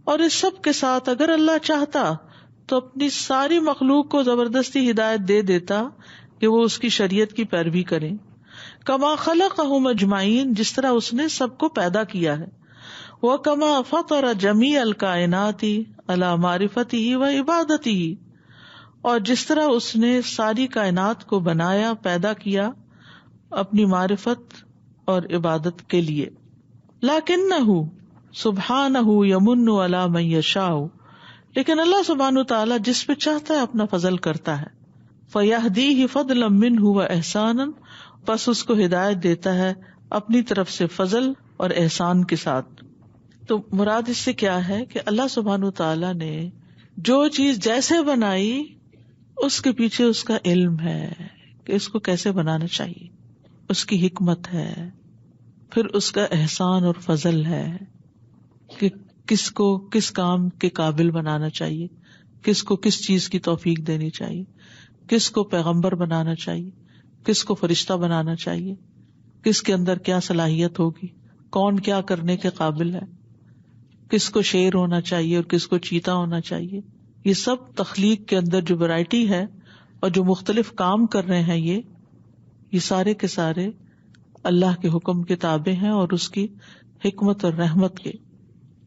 اور اس سب کے ساتھ اگر اللہ چاہتا تو اپنی ساری مخلوق کو زبردستی ہدایت دے دیتا کہ وہ اس کی شریعت کی پیروی کریں. کما خلقہم اجمعین، جس طرح اس نے سب کو پیدا کیا ہے. وکما فطر جمیع الکائنات علی معرفتہ و عبادتہ، اور جس طرح اس نے ساری کائنات کو بنایا، پیدا کیا اپنی معرفت اور عبادت کے لیے. لیکنہ سبحانہ یمن علی من یشاء، لیکن اللہ سبحانہ تعالیٰ جس پہ چاہتا ہے اپنا فضل کرتا ہے. فیہدیہ فضلا منہ و احسانا، پس اس کو ہدایت دیتا ہے اپنی طرف سے فضل اور احسان کے ساتھ. تو مراد اس سے کیا ہے کہ اللہ سبحانہ تعالیٰ نے جو چیز جیسے بنائی اس کے پیچھے اس کا علم ہے کہ اس کو کیسے بنانا چاہیے، اس کی حکمت ہے، پھر اس کا احسان اور فضل ہے کہ کس کو کس کام کے قابل بنانا چاہیے، کس کو کس چیز کی توفیق دینی چاہیے، کس کو پیغمبر بنانا چاہیے، کس کو فرشتہ بنانا چاہیے، کس کے اندر کیا صلاحیت ہوگی، کون کیا کرنے کے قابل ہے، کس کو شیر ہونا چاہیے اور کس کو چیتا ہونا چاہیے. یہ سب تخلیق کے اندر جو ویرائٹی ہے اور جو مختلف کام کر رہے ہیں یہ سارے کے سارے اللہ کے حکم کے تابع ہیں اور اس کی حکمت اور رحمت کے.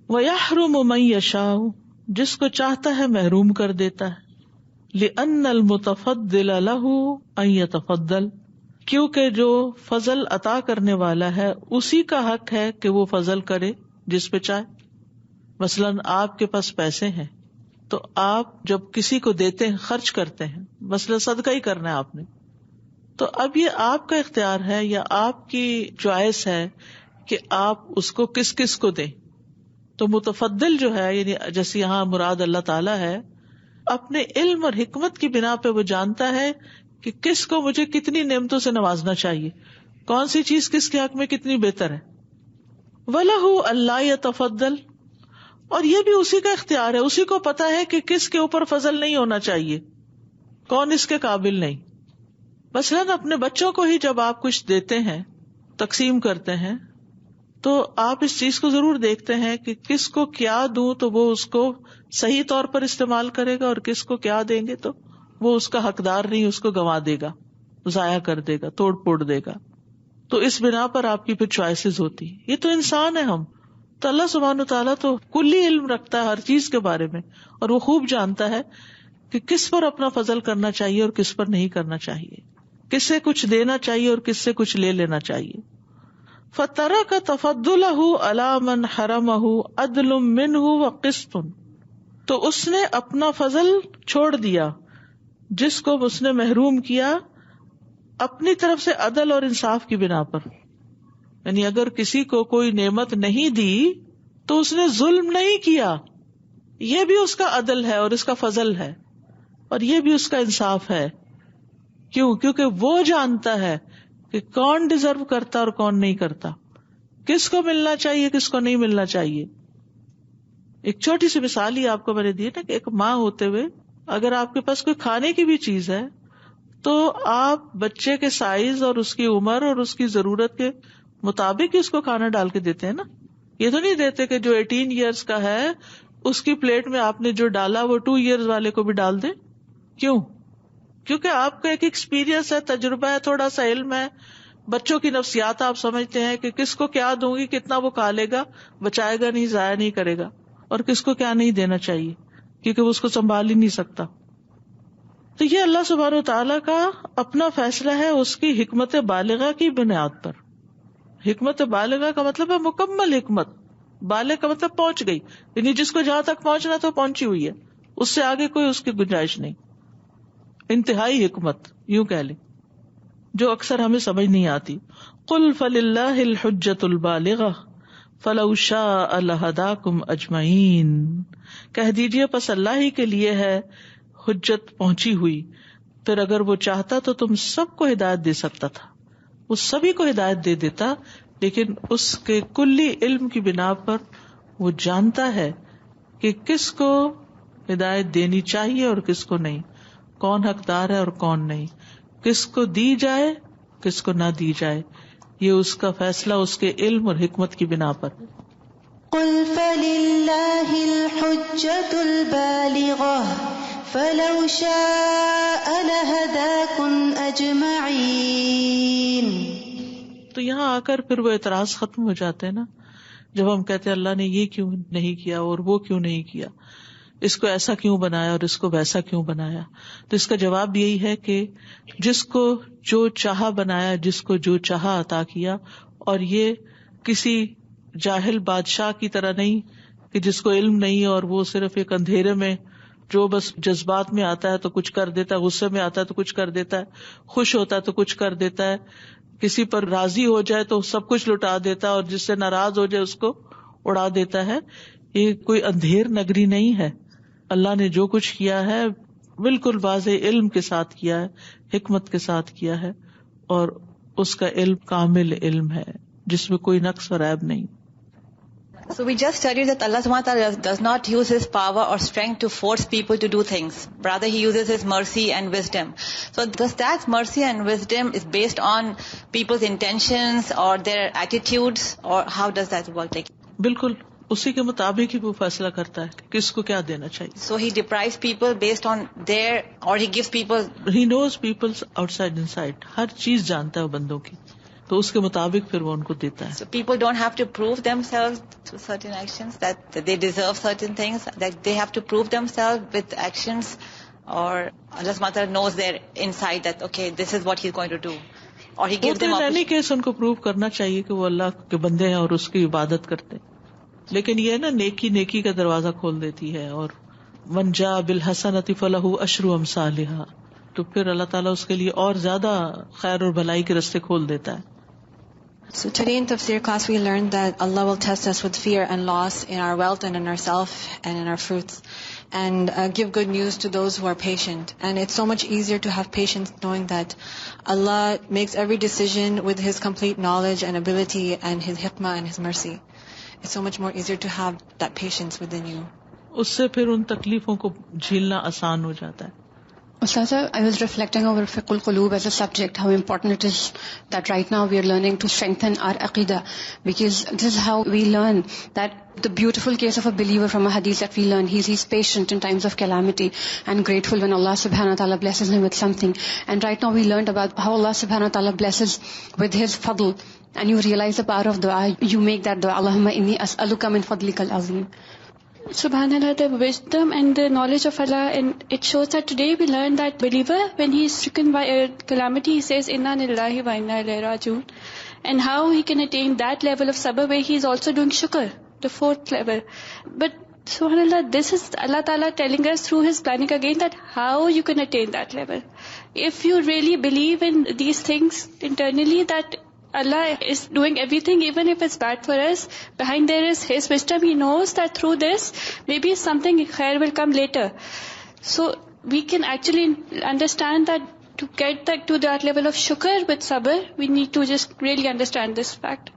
وَيَحْرُمُ مَن يَشَاءُ، جس کو چاہتا ہے محروم کر دیتا ہے. لِأَنَّ الْمُتَفَضِّلَ لَهُ أَن يَتَفَضَّلَ، کیونکہ جو فضل عطا کرنے والا ہے اسی کا حق ہے کہ وہ فضل کرے جس پہ چاہے. مثلاً آپ کے پاس پیسے ہیں تو آپ جب کسی کو دیتے ہیں، خرچ کرتے ہیں، مثلاً صدقہ ہی کرنا ہے آپ نے، تو اب یہ آپ کا اختیار ہے یا آپ کی چوائس ہے کہ آپ اس کو کس کس کو دیں. تو متفضل جو ہے، یعنی جیسے یہاں مراد اللہ تعالیٰ ہے، اپنے علم اور حکمت کی بنا پہ وہ جانتا ہے کہ کس کو مجھے کتنی نعمتوں سے نوازنا چاہیے، کون سی چیز کس کے حق میں کتنی بہتر ہے. وَلَهُ أَلَّا يَتَفَضَّلَ، اور یہ بھی اسی کا اختیار ہے، اسی کو پتا ہے کہ کس کے اوپر فضل نہیں ہونا چاہیے، کون اس کے قابل نہیں. مثلاً اپنے بچوں کو ہی جب آپ کچھ دیتے ہیں، تقسیم کرتے ہیں، تو آپ اس چیز کو ضرور دیکھتے ہیں کہ کس کو کیا دوں تو وہ اس کو صحیح طور پر استعمال کرے گا، اور کس کو کیا دیں گے تو وہ اس کا حقدار نہیں، اس کو گنوا دے گا، ضائع کر دے گا، توڑ پھوڑ دے گا. تو اس بنا پر آپ کی پھر چوائسیز ہوتی. یہ تو انسان ہے ہم، تو اللہ سبحانہ تعالیٰ تو کلی علم رکھتا ہے ہر چیز کے بارے میں، اور وہ خوب جانتا ہے کہ کس پر اپنا فضل کرنا چاہیے اور کس پر نہیں کرنا چاہیے، کس سے کچھ دینا چاہیے اور کس سے کچھ لے لینا چاہیے. فَتَرَكَ تَفَضُّلَهُ عَلَى مَنْ حَرَمَهُ عَدْلٌ مِّنْهُ وَقِسْطٌ، تو اس نے اپنا فضل چھوڑ دیا جس کو اس نے محروم کیا اپنی طرف سے عدل اور انصاف کی بنا پر. یعنی اگر کسی کو کوئی نعمت نہیں دی تو اس نے ظلم نہیں کیا، یہ بھی اس کا عدل ہے اور اس کا فضل ہے، اور یہ بھی اس کا انصاف ہے. کیوں؟ کیونکہ وہ جانتا ہے کہ کون ڈیزرو کرتا اور کون نہیں کرتا، کس کو ملنا چاہیے کس کو نہیں ملنا چاہیے. ایک چھوٹی سی مثال ہی آپ کو میں نے دی نا کہ ایک ماں ہوتے ہوئے اگر آپ کے پاس کوئی کھانے کی بھی چیز ہے تو آپ بچے کے سائز اور اس کی عمر اور اس کی ضرورت کے مطابق اس کو کھانا ڈال کے دیتے ہیں نا. یہ تو نہیں دیتے کہ جو 18 ایئرس کا ہے اس کی پلیٹ میں آپ نے جو ڈالا وہ 2 ایئرز والے کو بھی ڈال دیں. کیوں؟ کیونکہ آپ کا ایک ایکسپیرئنس ہے, تجربہ ہے, تھوڑا سا علم ہے. بچوں کی نفسیات آپ سمجھتے ہیں کہ کس کو کیا دوں گی, کتنا وہ کھا لے گا, بچائے گا نہیں, ضائع نہیں کرے گا, اور کس کو کیا نہیں دینا چاہیے کیونکہ وہ اس کو سنبھال ہی نہیں سکتا. تو یہ اللہ سبحانہ و تعالیٰ کا اپنا فیصلہ ہے اس کی حکمت بالغہ کی بنیاد پر. حکمت بالغہ کا مطلب ہے مکمل حکمت. بالغ کا مطلب پہنچ گئی, یعنی جس کو جہاں تک پہنچنا تو پہنچی ہوئی ہے, اس سے آگے کوئی اس کی گنجائش نہیں. انتہائی حکمت یوں کہہ لیں, جو اکثر ہمیں سمجھ نہیں آتی. قل فللہ الحجۃ البالغہ فلو شاء لہداکم اجمعین. کہہ دیجئے پس اللہ ہی کے لیے ہے حجت پہنچی ہوئی, پھر اگر وہ چاہتا تو تم سب کو ہدایت دے سکتا تھا. وہ سبھی کو ہدایت دے دیتا, لیکن اس کے کلی علم کی بنا پر وہ جانتا ہے کہ کس کو ہدایت دینی چاہیے اور کس کو نہیں, کون حقدار ہے اور کون نہیں, کس کو دی جائے کس کو نہ دی جائے. یہ اس کا فیصلہ اس کے علم اور حکمت کی بنا پر. قل فللہ الحجۃ البالغہ فلو شاء لہداکم اجمعین. تو یہاں آ کر پھر وہ اعتراض ختم ہو جاتے ہیں نا, جب ہم کہتے ہیں اللہ نے یہ کیوں نہیں کیا اور وہ کیوں نہیں کیا, اس کو ایسا کیوں بنایا اور اس کو ویسا کیوں بنایا. تو اس کا جواب یہی ہے کہ جس کو جو چاہا بنایا, جس کو جو چاہا عطا کیا, اور یہ کسی جاہل بادشاہ کی طرح نہیں کہ جس کو علم نہیں اور وہ صرف ایک اندھیرے میں جو بس جذبات میں آتا ہے تو کچھ کر دیتا ہے, غصے میں آتا ہے تو کچھ کر دیتا ہے, خوش ہوتا ہے تو کچھ کر دیتا ہے, کسی پر راضی ہو جائے تو سب کچھ لٹا دیتا ہے, اور جس سے ناراض ہو جائے اس کو اڑا دیتا ہے. یہ کوئی اندھیر نگری نہیں ہے. اللہ نے جو کچھ کیا ہے بالکل واضح علم کے ساتھ کیا ہے, حکمت کے ساتھ کیا ہے, اور اس کا علم کامل علم ہے جس میں کوئی نقص اور عیب نہیں. So we just studied that Allah subhanahu wa ta'ala does not use His power or strength to force people to do things. Rather, He uses His mercy and wisdom. So does that mercy and wisdom is based on people's intentions or their attitudes, or how does that work? بالکل اسی کے مطابق ہی وہ فیصلہ کرتا ہے کہ کس کو کیا دینا چاہیے. So He deprives people based on their, or He gives people. He knows people's outside inside. ہر چیز جانتا ہے وہ بندوں کی, تو اس کے مطابق پھر وہ ان کو دیتا ہے. So people don't have to prove themselves through certain actions that they deserve certain things, that they have to prove themselves with actions, or Allah subhanahu wa ta'ala knows their inside that okay, this is what He's going to do, or He gives them opportunity. In any case ان کو prove کرنا چاہیے کہ وہ اللہ کے بندے ہیں اور اس کی عبادت کرتے ہیں, لیکن یہ نا نیکی کا دروازہ کھول دیتی ہے. اور من جاء بالحسنۃ فلہ عشر امثالھا, تو پھر اللہ تعالیٰ اس کے لیے اور زیادہ خیر اور بھلائی کے راستے کھول دیتا ہے. So today in Tafsir class we learned that Allah will test us with fear and loss in our wealth and in ourself and in our fruits, and give good news to those who are patient. And it's so much easier to have patience knowing that Allah makes every decision with His complete knowledge and ability and His hikmah and His mercy. It's so much more easier to have that patience within you. اس سے پھر ان تکلیفوں کو جھیلنا آسان ہو جاتا ہے. Ustaza, I was reflecting over Fiqh Qulub as a subject, how important it is that right now we are learning to strengthen our aqidah, because this is how we learn that the beautiful case of a believer from a hadith that we learn, he's patient in times of calamity and grateful when Allah subhanahu wa ta'ala blesses him with something. And right now we learned about how Allah subhanahu wa ta'ala blesses with His fadl, and you realize the power of dua. You make that dua, Allahumma inni as'aluka min fadlikal azim. Subhanallah, the wisdom and the knowledge of Allah, and it shows that today we learn that believer, when he is stricken by a calamity, he says inna lillahi wa inna ilayhi raji'un, and how he can attain that level of sabr where he is also doing shukr, the fourth level. But subhanallah, this is Allah Ta'ala telling us through His planning again that how you can attain that level. If you really believe in these things internally, that Allah is doing everything, even if it's bad for us, behind there is His wisdom. He knows that through this, maybe something khair will come later. So we can actually understand that to get to that level of shukr with sabr, we need to just really understand this fact.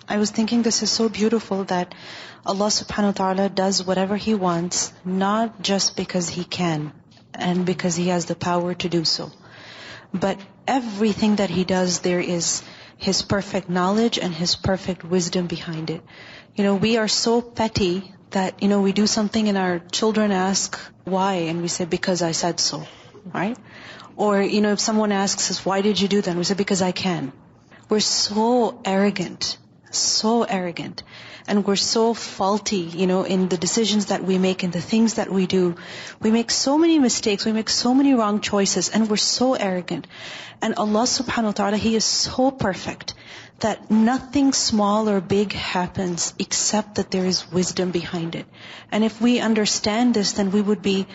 I was thinking this is so beautiful that Allah subhanahu wa ta'ala does whatever He wants, not just because He can and because He has the power to do so, but everything that He does, there is His perfect knowledge and His perfect wisdom behind it. We are so petty that, we do something and our children ask why, and we say, because I said so, right? Or, if someone asks us, why did you do that? And we say, because I can. We're so arrogant. And we're so faulty, in the decisions that we make and the things that we do. We make so many mistakes, we make so many wrong choices, and we're so arrogant. And Allah subhanahu wa ta'ala, He is so perfect that nothing small or big happens except that there is wisdom behind it. And if we understand this, then we would be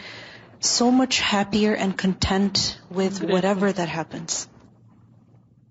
so much happier and content with whatever that happens.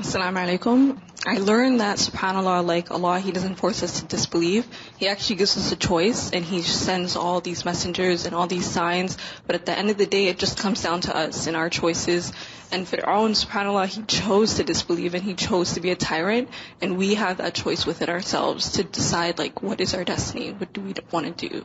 Assalamu alaikum. I learned that, subhanAllah, like Allah, He doesn't force us to disbelieve. He actually gives us a choice, and He sends all these messengers and all these signs. But at the end of the day, it just comes down to us and our choices. And Fir'aun, subhanAllah, he chose to disbelieve and he chose to be a tyrant. And we have that choice within ourselves to decide, like, what is our destiny? What do we want to do?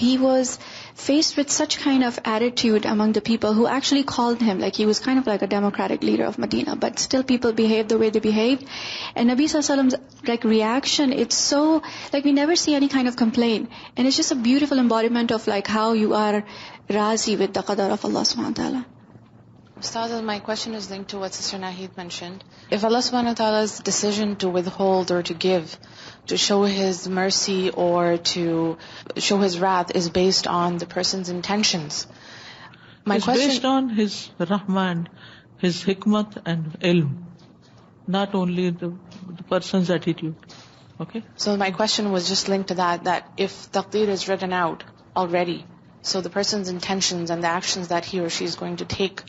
he was faced with such kind of attitude among the people who actually called him, like he was kind of like a democratic leader of Medina, but still people behaved the way they behaved. And Nabi sallallahu alaihi wasallam's like reaction, it's so like we never see any kind of complaint, and it's just a beautiful embodiment of like how you are razi with the qadar of Allah subhanahu wa ta'ala. Ustaz, my question is linked to what Sister Naheed mentioned. If Allah subhanahu wa ta'ala's decision to withhold or to give, to show His mercy or to show His wrath is based on the person's intentions, it's based on His Rahman, His hikmat and ilm, not only the person's attitude. Okay? So my question was just linked to that if taqdeer is written out already, so the person's intentions and the actions that he or she is going to take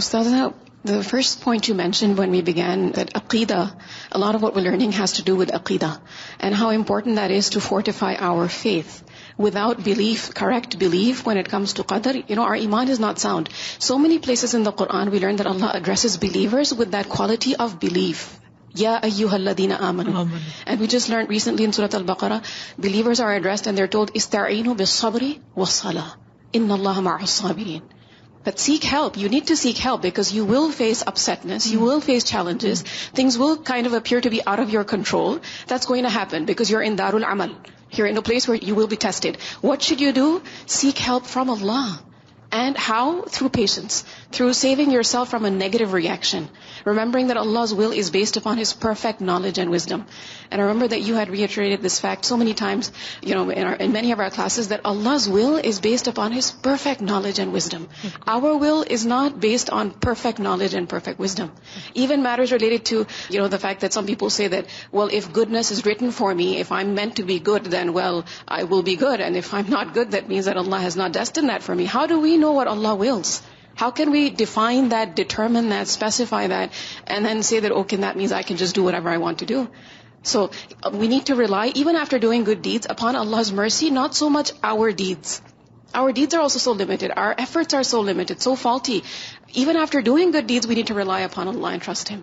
Ustaz, the first point you mentioned when we began, that aqidah, a lot of what we're learning has to do with aqidah, and how important that is to fortify our faith. Without belief, correct belief, when it comes to Qadr, our Iman is not sound. So many places in the Quran we learn that Allah addresses believers with that quality of belief. Ya ayyuhalladhina amanu. And we just learned recently in Surah Al-Baqarah, believers are addressed and they're told, Ista'inu bis-sabri was-salah. Inna Allaha ma'as sabirin. But seek help. You need to seek help because you will face upsetness. You will face challenges. Things will kind of appear to be out of your control. That's going to happen because you're in Darul Amal. You're in a place where you will be tested. What should you do? Seek help from Allah. And how? Through patience. Through saving yourself from a negative reaction. Remembering that Allah's will is based upon His perfect knowledge and wisdom. And I remember that you had reiterated this fact so many times, in many of our classes, that Allah's will is based upon His perfect knowledge and wisdom. Our will is not based on perfect knowledge and perfect wisdom. Even matters related to, the fact that some people say that, well, if goodness is written for me, if I'm meant to be good, then, well, I will be good. And if I'm not good, that means that Allah has not destined that for me. How do we know what Allah wills? How can we define that, determine that, specify that, and then say that, okay, that means I can just do whatever I want to do? So we need to rely, even after doing good deeds, upon Allah's mercy, not so much our deeds. Our deeds are also so limited. Our efforts are so limited, so faulty. Even after doing good deeds, we need to rely upon Allah and trust Him.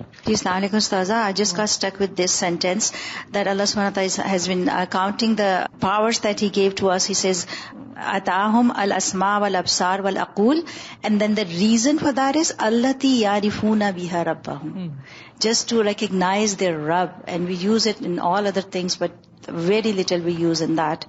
Assalamu alaikum, Ustaza. I just got stuck with this sentence that Allah subhanahu wa ta'ala has been counting the powers that He gave to us. He says, Atahum al-asma wal-absar wal-aqul. And then the reason for that is, Allati yarifuna biha rabbahum. Just to recognize their Rabb. And we use it in all other things, but very little we use in that.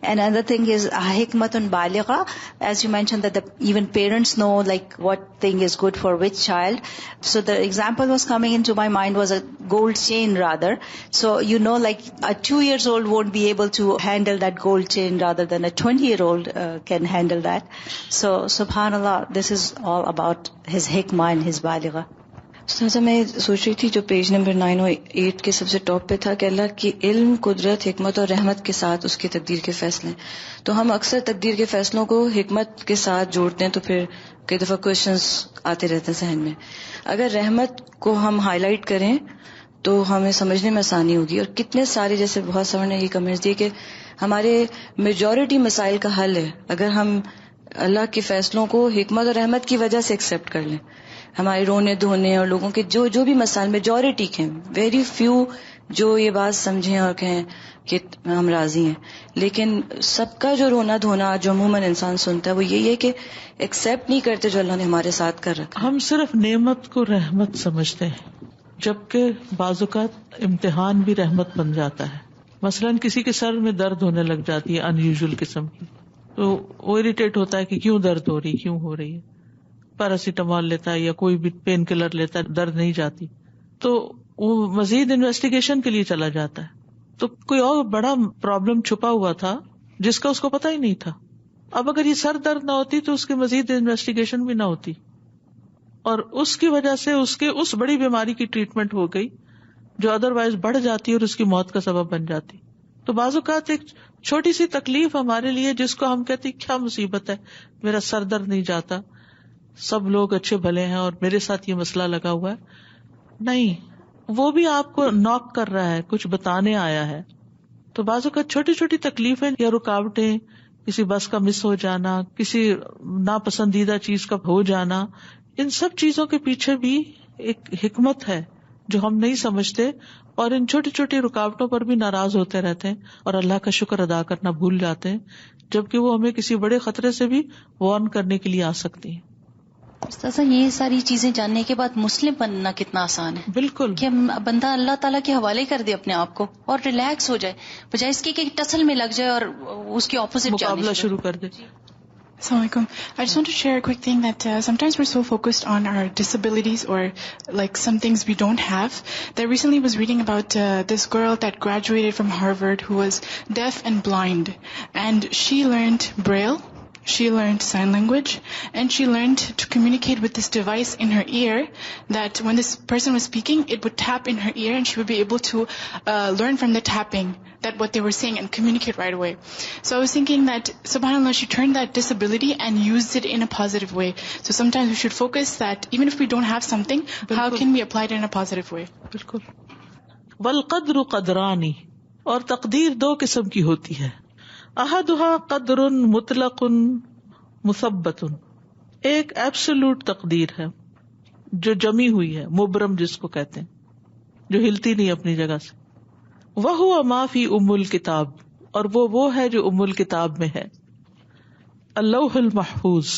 And another thing is hikmatun baligha, as you mentioned that even parents know like what thing is good for which child. So the example was coming into my mind was a gold chain rather. So like a 2-year-old won't be able to handle that gold chain rather than a 20-year-old can handle that. So subhanallah, this is all about his hikmah and his baligha. استاذہ میں سوچ رہی تھی جو page number 908 کے سب سے top پہ تھا کہ اللہ کی علم، قدرت، حکمت اور رحمت کے ساتھ اس کی تقدیر کے فیصلے. تو ہم اکثر تقدیر کے فیصلوں کو حکمت کے ساتھ جوڑتے ہیں، تو پھر کئی دفعہ کوشچنس آتے رہتے ہیں ذہن میں. اگر رحمت کو ہم ہائی لائٹ کریں تو ہمیں سمجھنے میں آسانی ہوگی. اور کتنے سارے، جیسے بہت سارے نے یہ کمنٹس دیے کہ ہمارے میجورٹی مسائل کا حل ہے اگر ہم اللہ کے فیصلوں کو حکمت اور رحمت کی وجہ سے ایکسیپٹ کر لیں. ہمارے رونے دھونے اور لوگوں کے جو بھی مسائل میجورٹی کے، ویری فیو جو یہ بات سمجھیں اور کہیں کہ ہم راضی ہیں. لیکن سب کا جو رونا دھونا جو عموماً انسان سنتا ہے وہ یہی ہے کہ ایکسیپٹ نہیں کرتے جو اللہ نے ہمارے ساتھ کر رکھا. ہم صرف نعمت کو رحمت سمجھتے ہیں، جبکہ بعض اوقات امتحان بھی رحمت بن جاتا ہے. مثلاً کسی کے سر میں درد ہونے لگ جاتی ہے ان یوزول قسم کی، تو وہ اریٹیٹ ہوتا ہے کہ کیوں درد ہو رہی، کیوں ہو رہی ہے. پیراسیٹامول لیتا ہے یا کوئی بھی پین کلر لیتا ہے، درد نہیں جاتی، تو وہ مزید انویسٹیگیشن کے لیے چلا جاتا ہے. تو کوئی اور بڑا پرابلم چھپا ہوا تھا جس کا اس کو پتہ ہی نہیں تھا. اب اگر یہ سر درد نہ ہوتی تو اس کی مزید انویسٹیگیشن بھی نہ ہوتی، اور اس کی وجہ سے اس کے اس بڑی بیماری کی ٹریٹمنٹ ہو گئی جو ادروائز بڑھ جاتی اور اس کی موت کا سبب بن جاتی. تو بعض اوقات ایک چھوٹی سی تکلیف ہمارے لیے جس کو ہم کہتے کیا مصیبت ہے، میرا سر درد نہیں جاتا، سب لوگ اچھے بھلے ہیں اور میرے ساتھ یہ مسئلہ لگا ہوا ہے. نہیں، وہ بھی آپ کو ناک کر رہا ہے، کچھ بتانے آیا ہے. تو بعض اوقات چھوٹی چھوٹی تکلیفیں یا رکاوٹیں، کسی بس کا مس ہو جانا، کسی ناپسندیدہ چیز کا ہو جانا، ان سب چیزوں کے پیچھے بھی ایک حکمت ہے جو ہم نہیں سمجھتے، اور ان چھوٹی چھوٹی رکاوٹوں پر بھی ناراض ہوتے رہتے ہیں اور اللہ کا شکر ادا کرنا بھول جاتے ہیں، جبکہ وہ ہمیں کسی بڑے خطرے سے بھی وارن کرنے کے لیے آ سکتی ہیں. استاذہ یہ ساری چیزیں جاننے کے بعد مسلم بننا کتنا آسان ہے. بالکل، کہ بندہ اللہ تعالیٰ کے حوالے کر دے اپنے آپ کو اور ریلیکس ہو جائے، بجائے اس کی کہ ٹسل میں لگ جائے اور اس کی اپوزٹ مقابلہ شروع کر دے. Assalamu alaikum. I just want to share a quick thing that sometimes we're so focused on our disabilities or like some things we don't have. That recently was reading about this girl that graduated from Harvard who was deaf and blind, and she learned Braille. She learned sign language, and she learned to communicate with this device in her ear that when this person was speaking, it would tap in her ear and she would be able to learn from the tapping that what they were saying and communicate right away. So I was thinking that, subhanAllah, she turned that disability and used it in a positive way. So sometimes we should focus that even if we don't have something, how can we apply it in a positive way? بالکل. والقدر قدرانی، اور تقدیر 2 قسم کی ہوتی ہے. احدها قدر مطلق مثبت، ایک ایبسولوٹ تقدیر ہے جو جمی ہوئی ہے، مبرم جس کو کہتے ہیں، جو ہلتی نہیں اپنی جگہ سے. وہو ما فی ام الکتاب، اور وہ ہے جو ام الکتاب میں ہے، اللوح المحفوظ،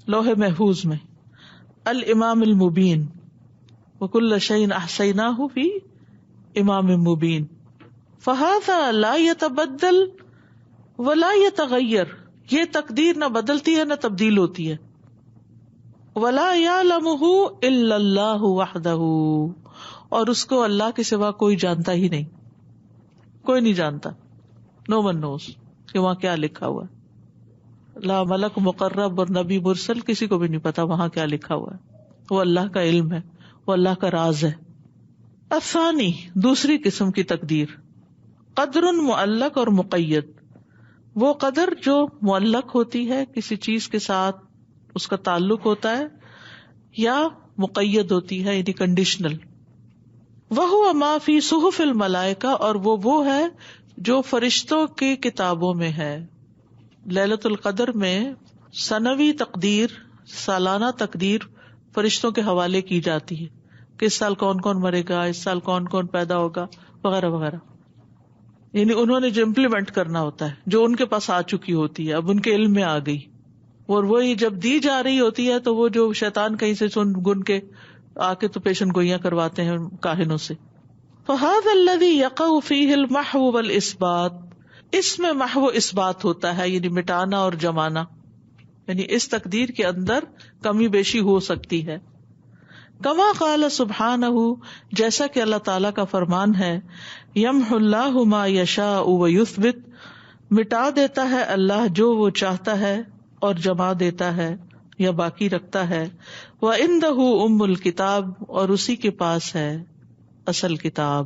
لوح محفوظ میں، الامام المبین، وکل شیء احصیناہ فی امام مبین. فہذا لا یتبدل ولا یتغیر، یہ تقدیر نہ بدلتی ہے نہ تبدیل ہوتی ہے. ولا یعلمہ الا اللہ وحدہ، اور اس کو اللہ کے سوا کوئی جانتا ہی نہیں، کوئی نہیں جانتا. نو ون نوز کہ وہاں کیا لکھا ہوا ہے. لا ملک مقرب اور نبی مرسل کسی کو بھی نہیں پتا وہاں کیا لکھا ہوا ہے. وہ اللہ کا علم ہے، وہ اللہ کا راز ہے. الثانی، دوسری قسم کی تقدیر، قدر معلق اور مقید، وہ قدر جو معلق ہوتی ہے، کسی چیز کے ساتھ اس کا تعلق ہوتا ہے، یا مقید ہوتی ہے یعنی کنڈیشنل. وہو ما فی صحف الملائکہ، اور وہ ہے جو فرشتوں کی کتابوں میں ہے. لیلۃ القدر میں سنوی تقدیر، سالانہ تقدیر فرشتوں کے حوالے کی جاتی ہے. کہ اس سال کون کون مرے گا، اس سال کون کون پیدا ہوگا وغیرہ وغیرہ. یعنی انہوں نے جو امپلیمنٹ کرنا ہوتا ہے، جو ان کے پاس آ چکی ہوتی ہے، اب ان کے علم میں آ گئی، اور وہی جب دی جا رہی ہوتی ہے تو وہ جو شیطان کہیں سے سن گن کے آ کے تو پیشن گوئیاں کرواتے ہیں کاہنوں سے. فَهَذَا الَّذِي يَقَعُ فِيهِ الْمَحْوُ وَالْإِثْبَاتُ، اس میں محو اثبات ہوتا ہے، یعنی مٹانا اور جمانا، یعنی اس تقدیر کے اندر کمی بیشی ہو سکتی ہے. کما قال سبحانہ، جیسا کہ اللہ تعالیٰ کا فرمان ہے، یمحو اللہ ما یشاء ویثبت، مٹا دیتا ہے اللہ جو وہ چاہتا ہے اور جما دیتا ہے یا باقی رکھتا ہے. وعندہ ام الکتاب، اور اسی کے پاس ہے اصل کتاب.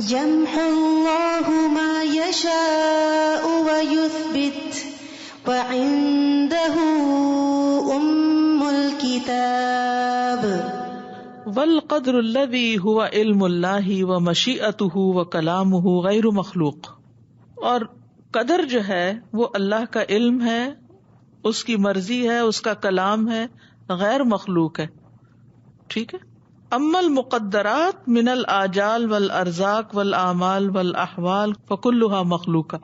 یمحو اللہ ما یشاء ویثبت وعندہ ام الکتاب. والقدر الذی هو علم اللہ ومشیئتہ وکلامہ غیر مخلوق، اور قدر جو ہے وہ اللہ کا علم ہے، اس کی مرضی ہے، اس کا کلام ہے، غیر مخلوق ہے. ٹھیک ہے. اما المقدرات من الآجال والارزاق والاعمال والاحوال فکلها مخلوقہ،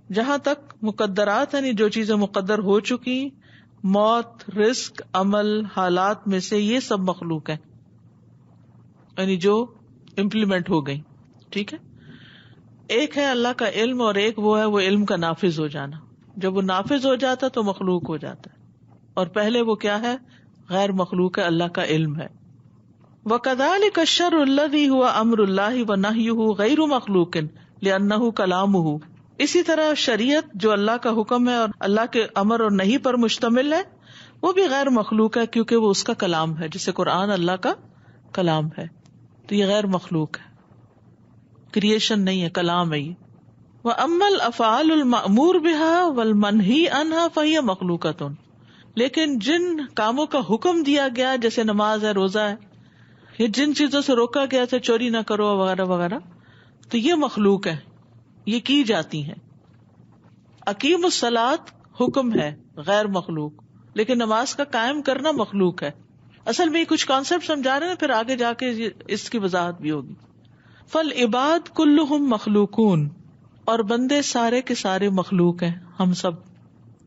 جہاں تک مقدرات یعنی جو چیزیں مقدر ہو چکی، موت، رزق، عمل، حالات میں سے یہ سب مخلوق ہیں، یعنی جو امپلیمنٹ ہو گئی. ٹھیک ہے. ایک ہے اللہ کا علم اور ایک وہ ہے وہ علم کا نافذ ہو جانا. جب وہ نافذ ہو جاتا تو مخلوق ہو جاتا ہے، اور پہلے وہ کیا ہے؟ غیر مخلوق ہے، اللہ کا علم ہے. وَكَذَلِكَ الشَّرْعُ الَّذِي هُوَ أَمْرُ اللَّهِ وَنَهْيُهُ غَيْرُ مَخْلُوقٍ لِأَنَّهُ كَلَامُهُ، اسی طرح شریعت جو اللہ کا حکم ہے اور اللہ کے امر اور نہیں پر مشتمل ہے، وہ بھی غیر مخلوق ہے کیونکہ وہ اس کا کلام ہے، جیسے قرآن اللہ کا کلام ہے، تو یہ غیر مخلوق ہے، کریشن نہیں ہے، کلام ہے یہ. وَأَمَّا الْأَفْعَالُ الْمَأْمُورُ بِهَا وَالْمَنْهِي عَنْهَا فَهِيَ مَخْلُوقَةٌ، لیکن جن کاموں کا حکم دیا گیا جیسے نماز ہے، روزہ ہے، یہ جن چیزوں سے روکا گیا تھا چوری نہ کرو وغیرہ وغیرہ، تو یہ مخلوق ہے، یہ کی جاتی ہیں. اقیم الصلاۃ حکم ہے، غیر مخلوق، لیکن نماز کا قائم کرنا مخلوق ہے. اصل میں یہ کچھ کانسیپٹ سمجھا رہے ہیں، پھر آگے جا کے اس کی وضاحت بھی ہوگی. فالعباد کلہم مخلوقون، اور بندے سارے کے سارے مخلوق ہیں، ہم سب.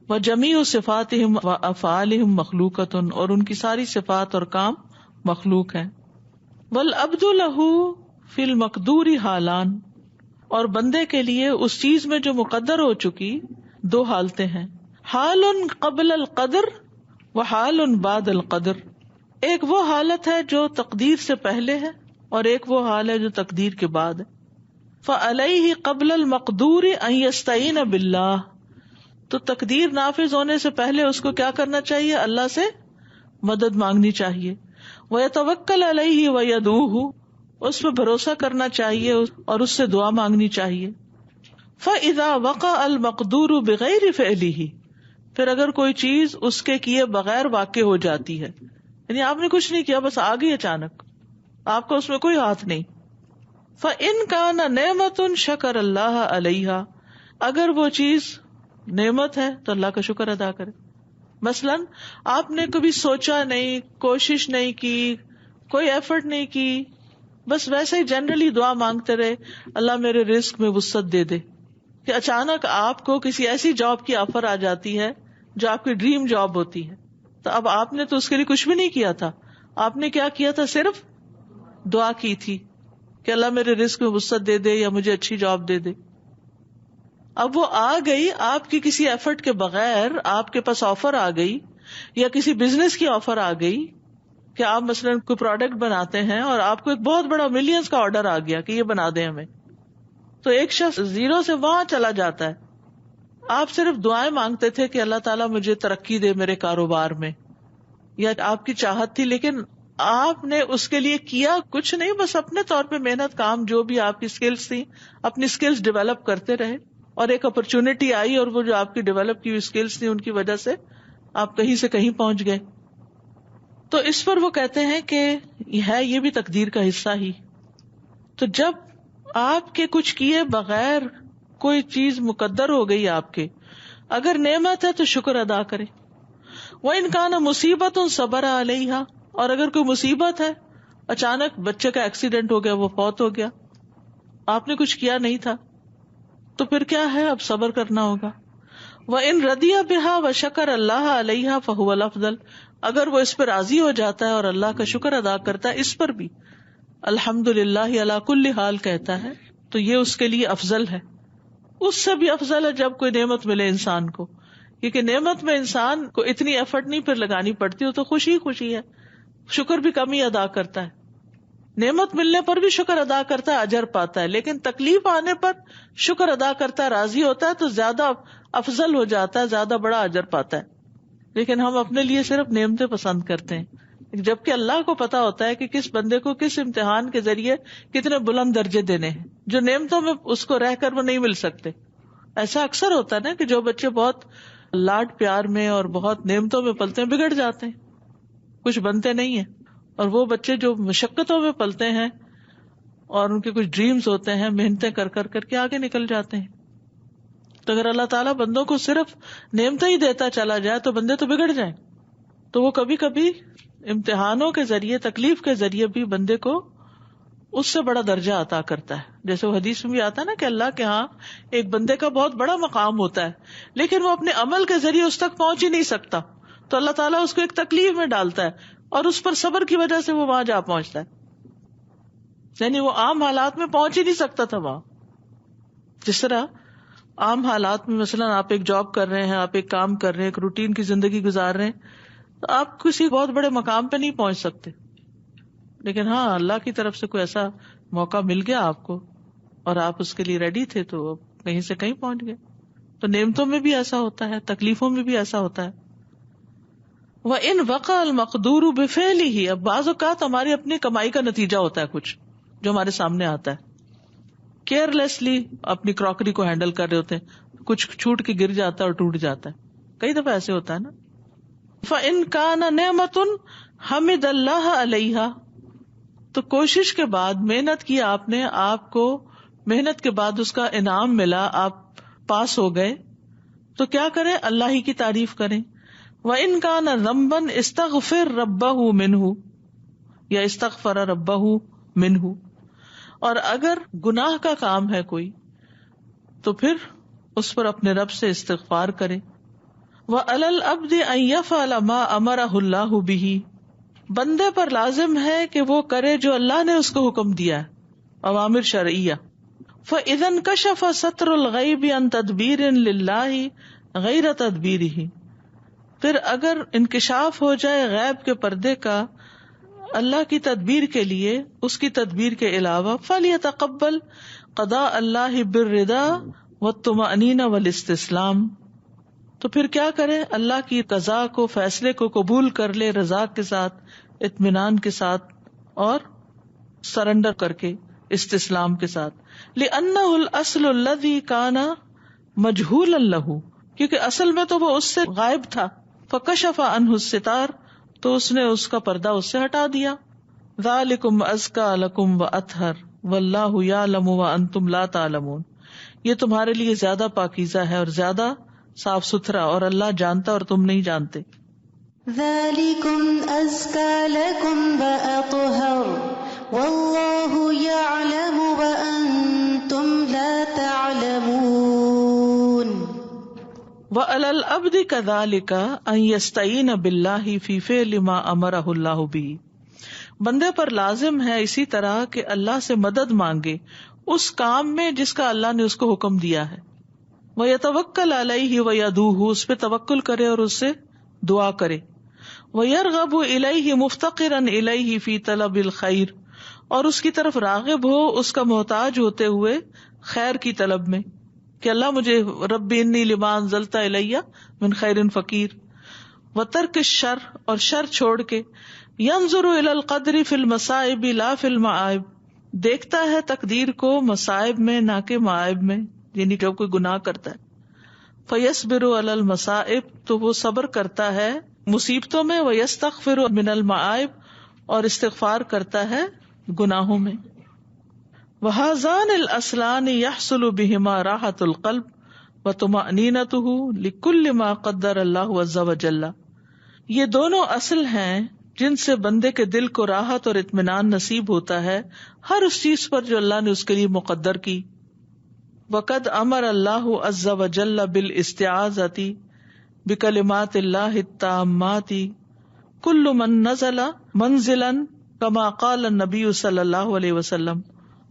وجمیع صفاتہم وافعالہم مخلوقۃ، اور ان کی ساری صفات اور کام مخلوق ہیں. والعبد لہ فی المقدور حالان، اور بندے کے لیے اس چیز میں جو مقدر ہو چکی دو حالتیں ہیں، حال قبل القدر و حال بعد القدر. ایک وہ حالت ہے جو تقدیر سے پہلے ہے اور ایک وہ حال ہے جو تقدیر کے بعد ہے. فعلیہ قبل المقدور ان یستعین باللہ، تو تقدیر نافذ ہونے سے پہلے اس کو کیا کرنا چاہیے؟ اللہ سے مدد مانگنی چاہیے. ویتوکل علیہ ویدعوہ، اس پہ بھروسہ کرنا چاہیے اور اس سے دعا مانگنی چاہیے. فاذا وقع المقدور بغیر فعلہ، پھر اگر کوئی چیز اس کے کیے بغیر واقع ہو جاتی ہے، یعنی آپ نے کچھ نہیں کیا، بس آ گئی اچانک، آپ کا اس میں کوئی ہاتھ نہیں. فإن کان نعمت شکر اللہ علیہا، اگر وہ چیز نعمت ہے تو اللہ کا شکر ادا کرے. مثلاً آپ نے کبھی سوچا نہیں، کوشش نہیں کی، کوئی ایفرٹ نہیں کی، بس ویسے ہی جنرلی دعا مانگتے رہے، اللہ میرے رزق میں وسعت دے دے، کہ اچانک آپ کو کسی ایسی جاب کی آفر آ جاتی ہے جو آپ کی ڈریم جاب ہوتی ہے، تو اب آپ نے تو اس کے لیے کچھ بھی نہیں کیا تھا، آپ نے کیا کیا تھا؟ صرف دعا کی تھی کہ اللہ میرے رزق میں وسعت دے دے یا مجھے اچھی جاب دے دے. اب وہ آ گئی، آپ کی کسی ایفرٹ کے بغیر آپ کے پاس آفر آ گئی، یا کسی بزنس کی آفر آ گئی کہ آپ مثلاً کوئی پروڈکٹ بناتے ہیں اور آپ کو ایک بہت بڑا ملینز کا آرڈر آ گیا کہ یہ بنا دیں ہمیں، تو ایک شخص زیرو سے وہاں چلا جاتا ہے. آپ صرف دعائیں مانگتے تھے کہ اللہ تعالیٰ مجھے ترقی دے میرے کاروبار میں، یا آپ کی چاہت تھی، لیکن آپ نے اس کے لیے کیا کچھ نہیں، بس اپنے طور پہ محنت، کام جو بھی آپ کی سکلز تھی، اپنی سکلز ڈیولپ کرتے رہے، اور ایک اپرچونٹی آئی اور وہ جو آپ کی ڈیولپ کی ہوئی سکلز تھی ان کی وجہ سے آپ کہیں سے کہیں پہنچ گئے. تو اس پر وہ کہتے ہیں کہ یہ بھی تقدیر کا حصہ ہی. تو جب آپ کے کچھ کیے بغیر کوئی چیز مقدر ہو گئی آپ کے، اگر نعمت ہے تو شکر ادا کرے. وَإِن كَانَ مُصِيبَةٌ صَبَرَ عَلَيْهَا، اور اگر کوئی مصیبت ہے، اچانک بچے کا ایکسیڈنٹ ہو گیا، وہ فوت ہو گیا، آپ نے کچھ کیا نہیں تھا، تو پھر کیا ہے، اب صبر کرنا ہوگا. وَإِن رَضِيَ بِهَا وَشَكَرَ اللَّهَ عَلَيْهَا فَهُوَ الْأَفْضَلُ، اگر وہ اس پر راضی ہو جاتا ہے اور اللہ کا شکر ادا کرتا ہے اس پر بھی، الحمدللہ علی کل حال کہتا ہے، تو یہ اس کے لیے افضل ہے. اس سے بھی افضل ہے جب کوئی نعمت ملے انسان کو، کیونکہ نعمت میں انسان کو اتنی ایفرٹ نہیں پھر لگانی پڑتی، ہو تو خوشی خوشی ہے، شکر بھی کم ہی ادا کرتا ہے. نعمت ملنے پر بھی شکر ادا کرتا ہے، اجر پاتا ہے، لیکن تکلیف آنے پر شکر ادا کرتا ہے، راضی ہوتا ہے، تو زیادہ افضل ہو جاتا ہے، زیادہ بڑا اجر پاتا ہے. لیکن ہم اپنے لیے صرف نعمتیں پسند کرتے ہیں، جبکہ اللہ کو پتا ہوتا ہے کہ کس بندے کو کس امتحان کے ذریعے کتنے بلند درجے دینے ہیں، جو نعمتوں میں اس کو رہ کر وہ نہیں مل سکتے. ایسا اکثر ہوتا ہے نا کہ جو بچے بہت لاڈ پیار میں اور بہت نعمتوں میں پلتے ہیں بگڑ جاتے ہیں، کچھ بنتے نہیں ہیں. اور وہ بچے جو مشقتوں میں پلتے ہیں اور ان کے کچھ ڈریمز ہوتے ہیں، محنتیں کر کر کر کے آگے نکل جاتے ہیں. تو اگر اللہ تعالیٰ بندوں کو صرف نعمتیں ہی دیتا چلا جائے تو بندے تو بگڑ جائیں. تو وہ کبھی کبھی امتحانوں کے ذریعے، تکلیف کے ذریعے بھی بندے کو اس سے بڑا درجہ عطا کرتا ہے. جیسے وہ حدیث میں بھی آتا ہے نا کہ اللہ کے ہاں ایک بندے کا بہت بڑا مقام ہوتا ہے، لیکن وہ اپنے عمل کے ذریعے اس تک پہنچ ہی نہیں سکتا، تو اللہ تعالیٰ اس کو ایک تکلیف میں ڈالتا ہے اور اس پر صبر کی وجہ سے وہ وہاں جا پہنچتا ہے. یعنی وہ عام حالات میں پہنچ ہی نہیں سکتا تھا وہاں. جس طرح عام حالات میں مثلا آپ ایک جاب کر رہے ہیں، آپ ایک کام کر رہے ہیں، ایک روٹین کی زندگی گزار رہے ہیں، تو آپ کسی بہت بڑے مقام پہ نہیں پہنچ سکتے. لیکن ہاں اللہ کی طرف سے کوئی ایسا موقع مل گیا آپ کو اور آپ اس کے لیے ریڈی تھے تو کہیں سے کہیں پہنچ گئے. تو نعمتوں میں بھی ایسا ہوتا ہے، تکلیفوں میں بھی ایسا ہوتا ہے. وَإِن وَقَعَ الْمَقْدُورُ بِفِعْلِهِ، اب بعض اوقات ہماری اپنی کمائی کا نتیجہ ہوتا ہے کچھ جو ہمارے سامنے آتا ہے. کیئر لیسلی اپنی کراکری کو ہینڈل کر رہے ہوتے ہیں، کچھ چھوٹ کے گر جاتا ہے اور ٹوٹ جاتا ہے. کئی دفعہ ایسے ہوتا ہے نا. فَإِن كَانَ نِعْمَةٌ حَمِدَ اللَّهَ عَلَيْهَا، تو کوشش کے بعد محنت کی آپ نے، آپ کو محنت کے بعد اس کا انعام ملا، آپ پاس ہو گئے، تو کیا کریں؟ اللہ ہی کی تعریف کریں. وَإِن كَانَ ذَنبًا اسْتَغْفِرْ رَبَّهُ مِنْهُ، یا استغفر ربہ منہ. اور اگر گناہ کا کام ہے کوئی تو پھر اس پر اپنے رب سے استغفار کرے. وَعَلَى الْعَبْدِ أَن يَفْعَلَ مَا أَمَرَهُ اللَّهُ بِهِ، بندے پر لازم ہے کہ وہ کرے جو اللہ نے اس کو حکم دیا ہے، اوامر شرعیہ. فَإِذَا انْكَشَفَ سَتْرُ الْغَيْبِ عَن تَدْبِيرٍ لِلَّهِ غَيْرَ تَدْبِيرِهِ، پھر اگر انکشاف ہو جائے غیب کے پردے کا اللہ کی تدبیر کے لیے، اس کی تدبیر کے علاوہ، فَلْيَتَقَبَّلْ قَضَاءَ اللَّهِ بِالرِّضَا وَالطُّمَأْنِينَةِ وَالِاسْتِسْلَامِ، تو پھر کیا کرے؟ اللہ کی قضاء کو، فیصلے کو قبول کر لے رضا کے ساتھ، اطمینان کے ساتھ اور سرنڈر کر کے، استسلام کے ساتھ. لِأَنَّهُ الْأَصْلُ الَّذِي كَانَ مَجْهُولًا لَهُ، کیونکہ اصل میں تو وہ اس سے غائب تھا. فَكَشَفَ عَنْهُ السِّتَارَ، تو اس نے اس کا پردہ اس سے ہٹا دیا. ذَلِكُمْ أَزْكَىٰ لَكُمْ وَأَطْهَرُ وَاللَّهُ يَعْلَمُ وَأَنْتُمْ لَا تَعْلَمُونَ، یہ تمہارے لیے زیادہ پاکیزہ ہے اور زیادہ صاف ستھرا، اور اللہ جانتا اور تم نہیں جانتے. ذَلِكُمْ أَزْكَىٰ لَكُمْ وَأَطْهَرُ وَاللَّهُ يَعْلَمُ وَأَنْتُمْ لَا تَعْلَمُونَ. وَعَلَى الْعَبْدِ كَذَلِكَ أَن يَسْتَعِينَ بِاللَّهِ فِي فِعْلِ مَا أَمَرَهُ اللَّهُ بِهِ، بندے پر لازم ہے اسی طرح کہ اللہ سے مدد مانگے اس کام میں جس کا اللہ نے اس کو حکم دیا ہے. وَيَتَوَكَّلْ عَلَيْهِ وَيَدْعُوهُ، اس پہ توکل کرے اور اس سے دعا کرے. وَيَرْغَبُ إِلَيْهِ مُفْتَقِرًا إِلَيْهِ فِي طَلَبِ الْخَيْرِ، اور اس کی طرف راغب ہو اس کا محتاج ہوتے ہوئے خیر کی طلب میں، کہ اللہ مجھے ربی انی لما انزلت الی من خیر فقیر. وترک الشر، اور شر چھوڑ کے، ینظر الی القدر فی المصائب لا فی المعائب، دیکھتا ہے تقدیر کو مصائب میں نہ کہ معائب میں، یعنی جب کوئی گناہ کرتا ہے. فیصبر علی المصائب، تو وہ صبر کرتا ہے مصیبتوں میں. ویستغفر من المعائب، اور استغفار کرتا ہے گناہوں میں. وَهَذَانِ الْأَصْلَانِ يَحْصُلُ بِهِمَا رَاحَةُ الْقَلْبِ وَطُمَأْنِينَتُهُ لِكُلِّ مَا قَدَّرَ اللَّهُ عَزَّ وَجَلَّ، یہ دونوں اصل ہیں جن سے بندے کے دل کو راحت اور اطمینان نصیب ہوتا ہے ہر اس چیز پر جو اللہ نے اس کے لیے مقدر کی. وقد امر اللہ عز وجل بالاستعاذۃ بکلمات اللہ التامات کل من نزل منزلا کما قال النبی صلی اللہ علیہ وسلم.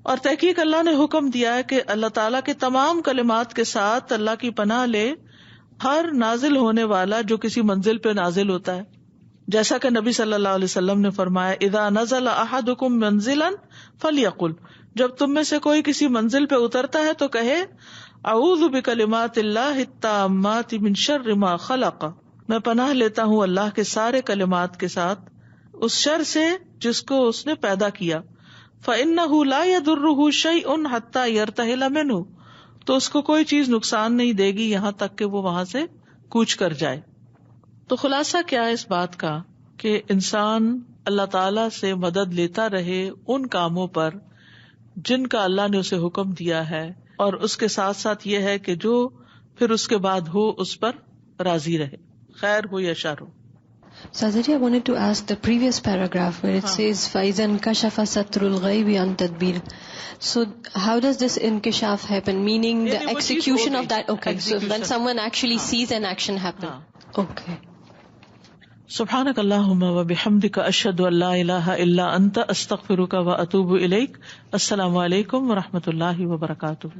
اور تحقیق اللہ نے حکم دیا ہے کہ اللہ تعالیٰ کے تمام کلمات کے ساتھ اللہ کی پناہ لے ہر نازل ہونے والا جو کسی منزل پہ نازل ہوتا ہے، جیسا کہ نبی صلی اللہ علیہ وسلم نے فرمایا اذا نزل احدکم منزلا فلیقل، جب تم میں سے کوئی کسی منزل پہ اترتا ہے تو کہے اعوذ بکلمات اللہ التامات من شر ما خلق، میں پناہ لیتا ہوں اللہ کے سارے کلمات کے ساتھ اس شر سے جس کو اس نے پیدا کیا. فإنه لا يضره شيء حتى يرتحل منه، تو اس کو کوئی چیز نقصان نہیں دے گی یہاں تک کہ وہ وہاں سے کوچ کر جائے. تو خلاصہ کیا ہے اس بات کا کہ انسان اللہ تعالی سے مدد لیتا رہے ان کاموں پر جن کا اللہ نے اسے حکم دیا ہے، اور اس کے ساتھ ساتھ یہ ہے کہ جو پھر اس کے بعد ہو اس پر راضی رہے، خیر ہو یا شر ہو. Sazaji, I wanted to ask the previous paragraph where it says فَإِذَا انْكَشَفَ سَتْرُ الْغَيْبِ عَنْ تَدْبِيرٍ. So how does this inkishaf happen? Meaning the execution of that. Okay, so when someone actually sees an action happen. Okay. سبحانك اللهم وبحمدك أشهد أن لا إله إلا أنت أستغفرك وأتوب إليك. السلام علیکم ورحمۃ اللہ وبرکاتہ.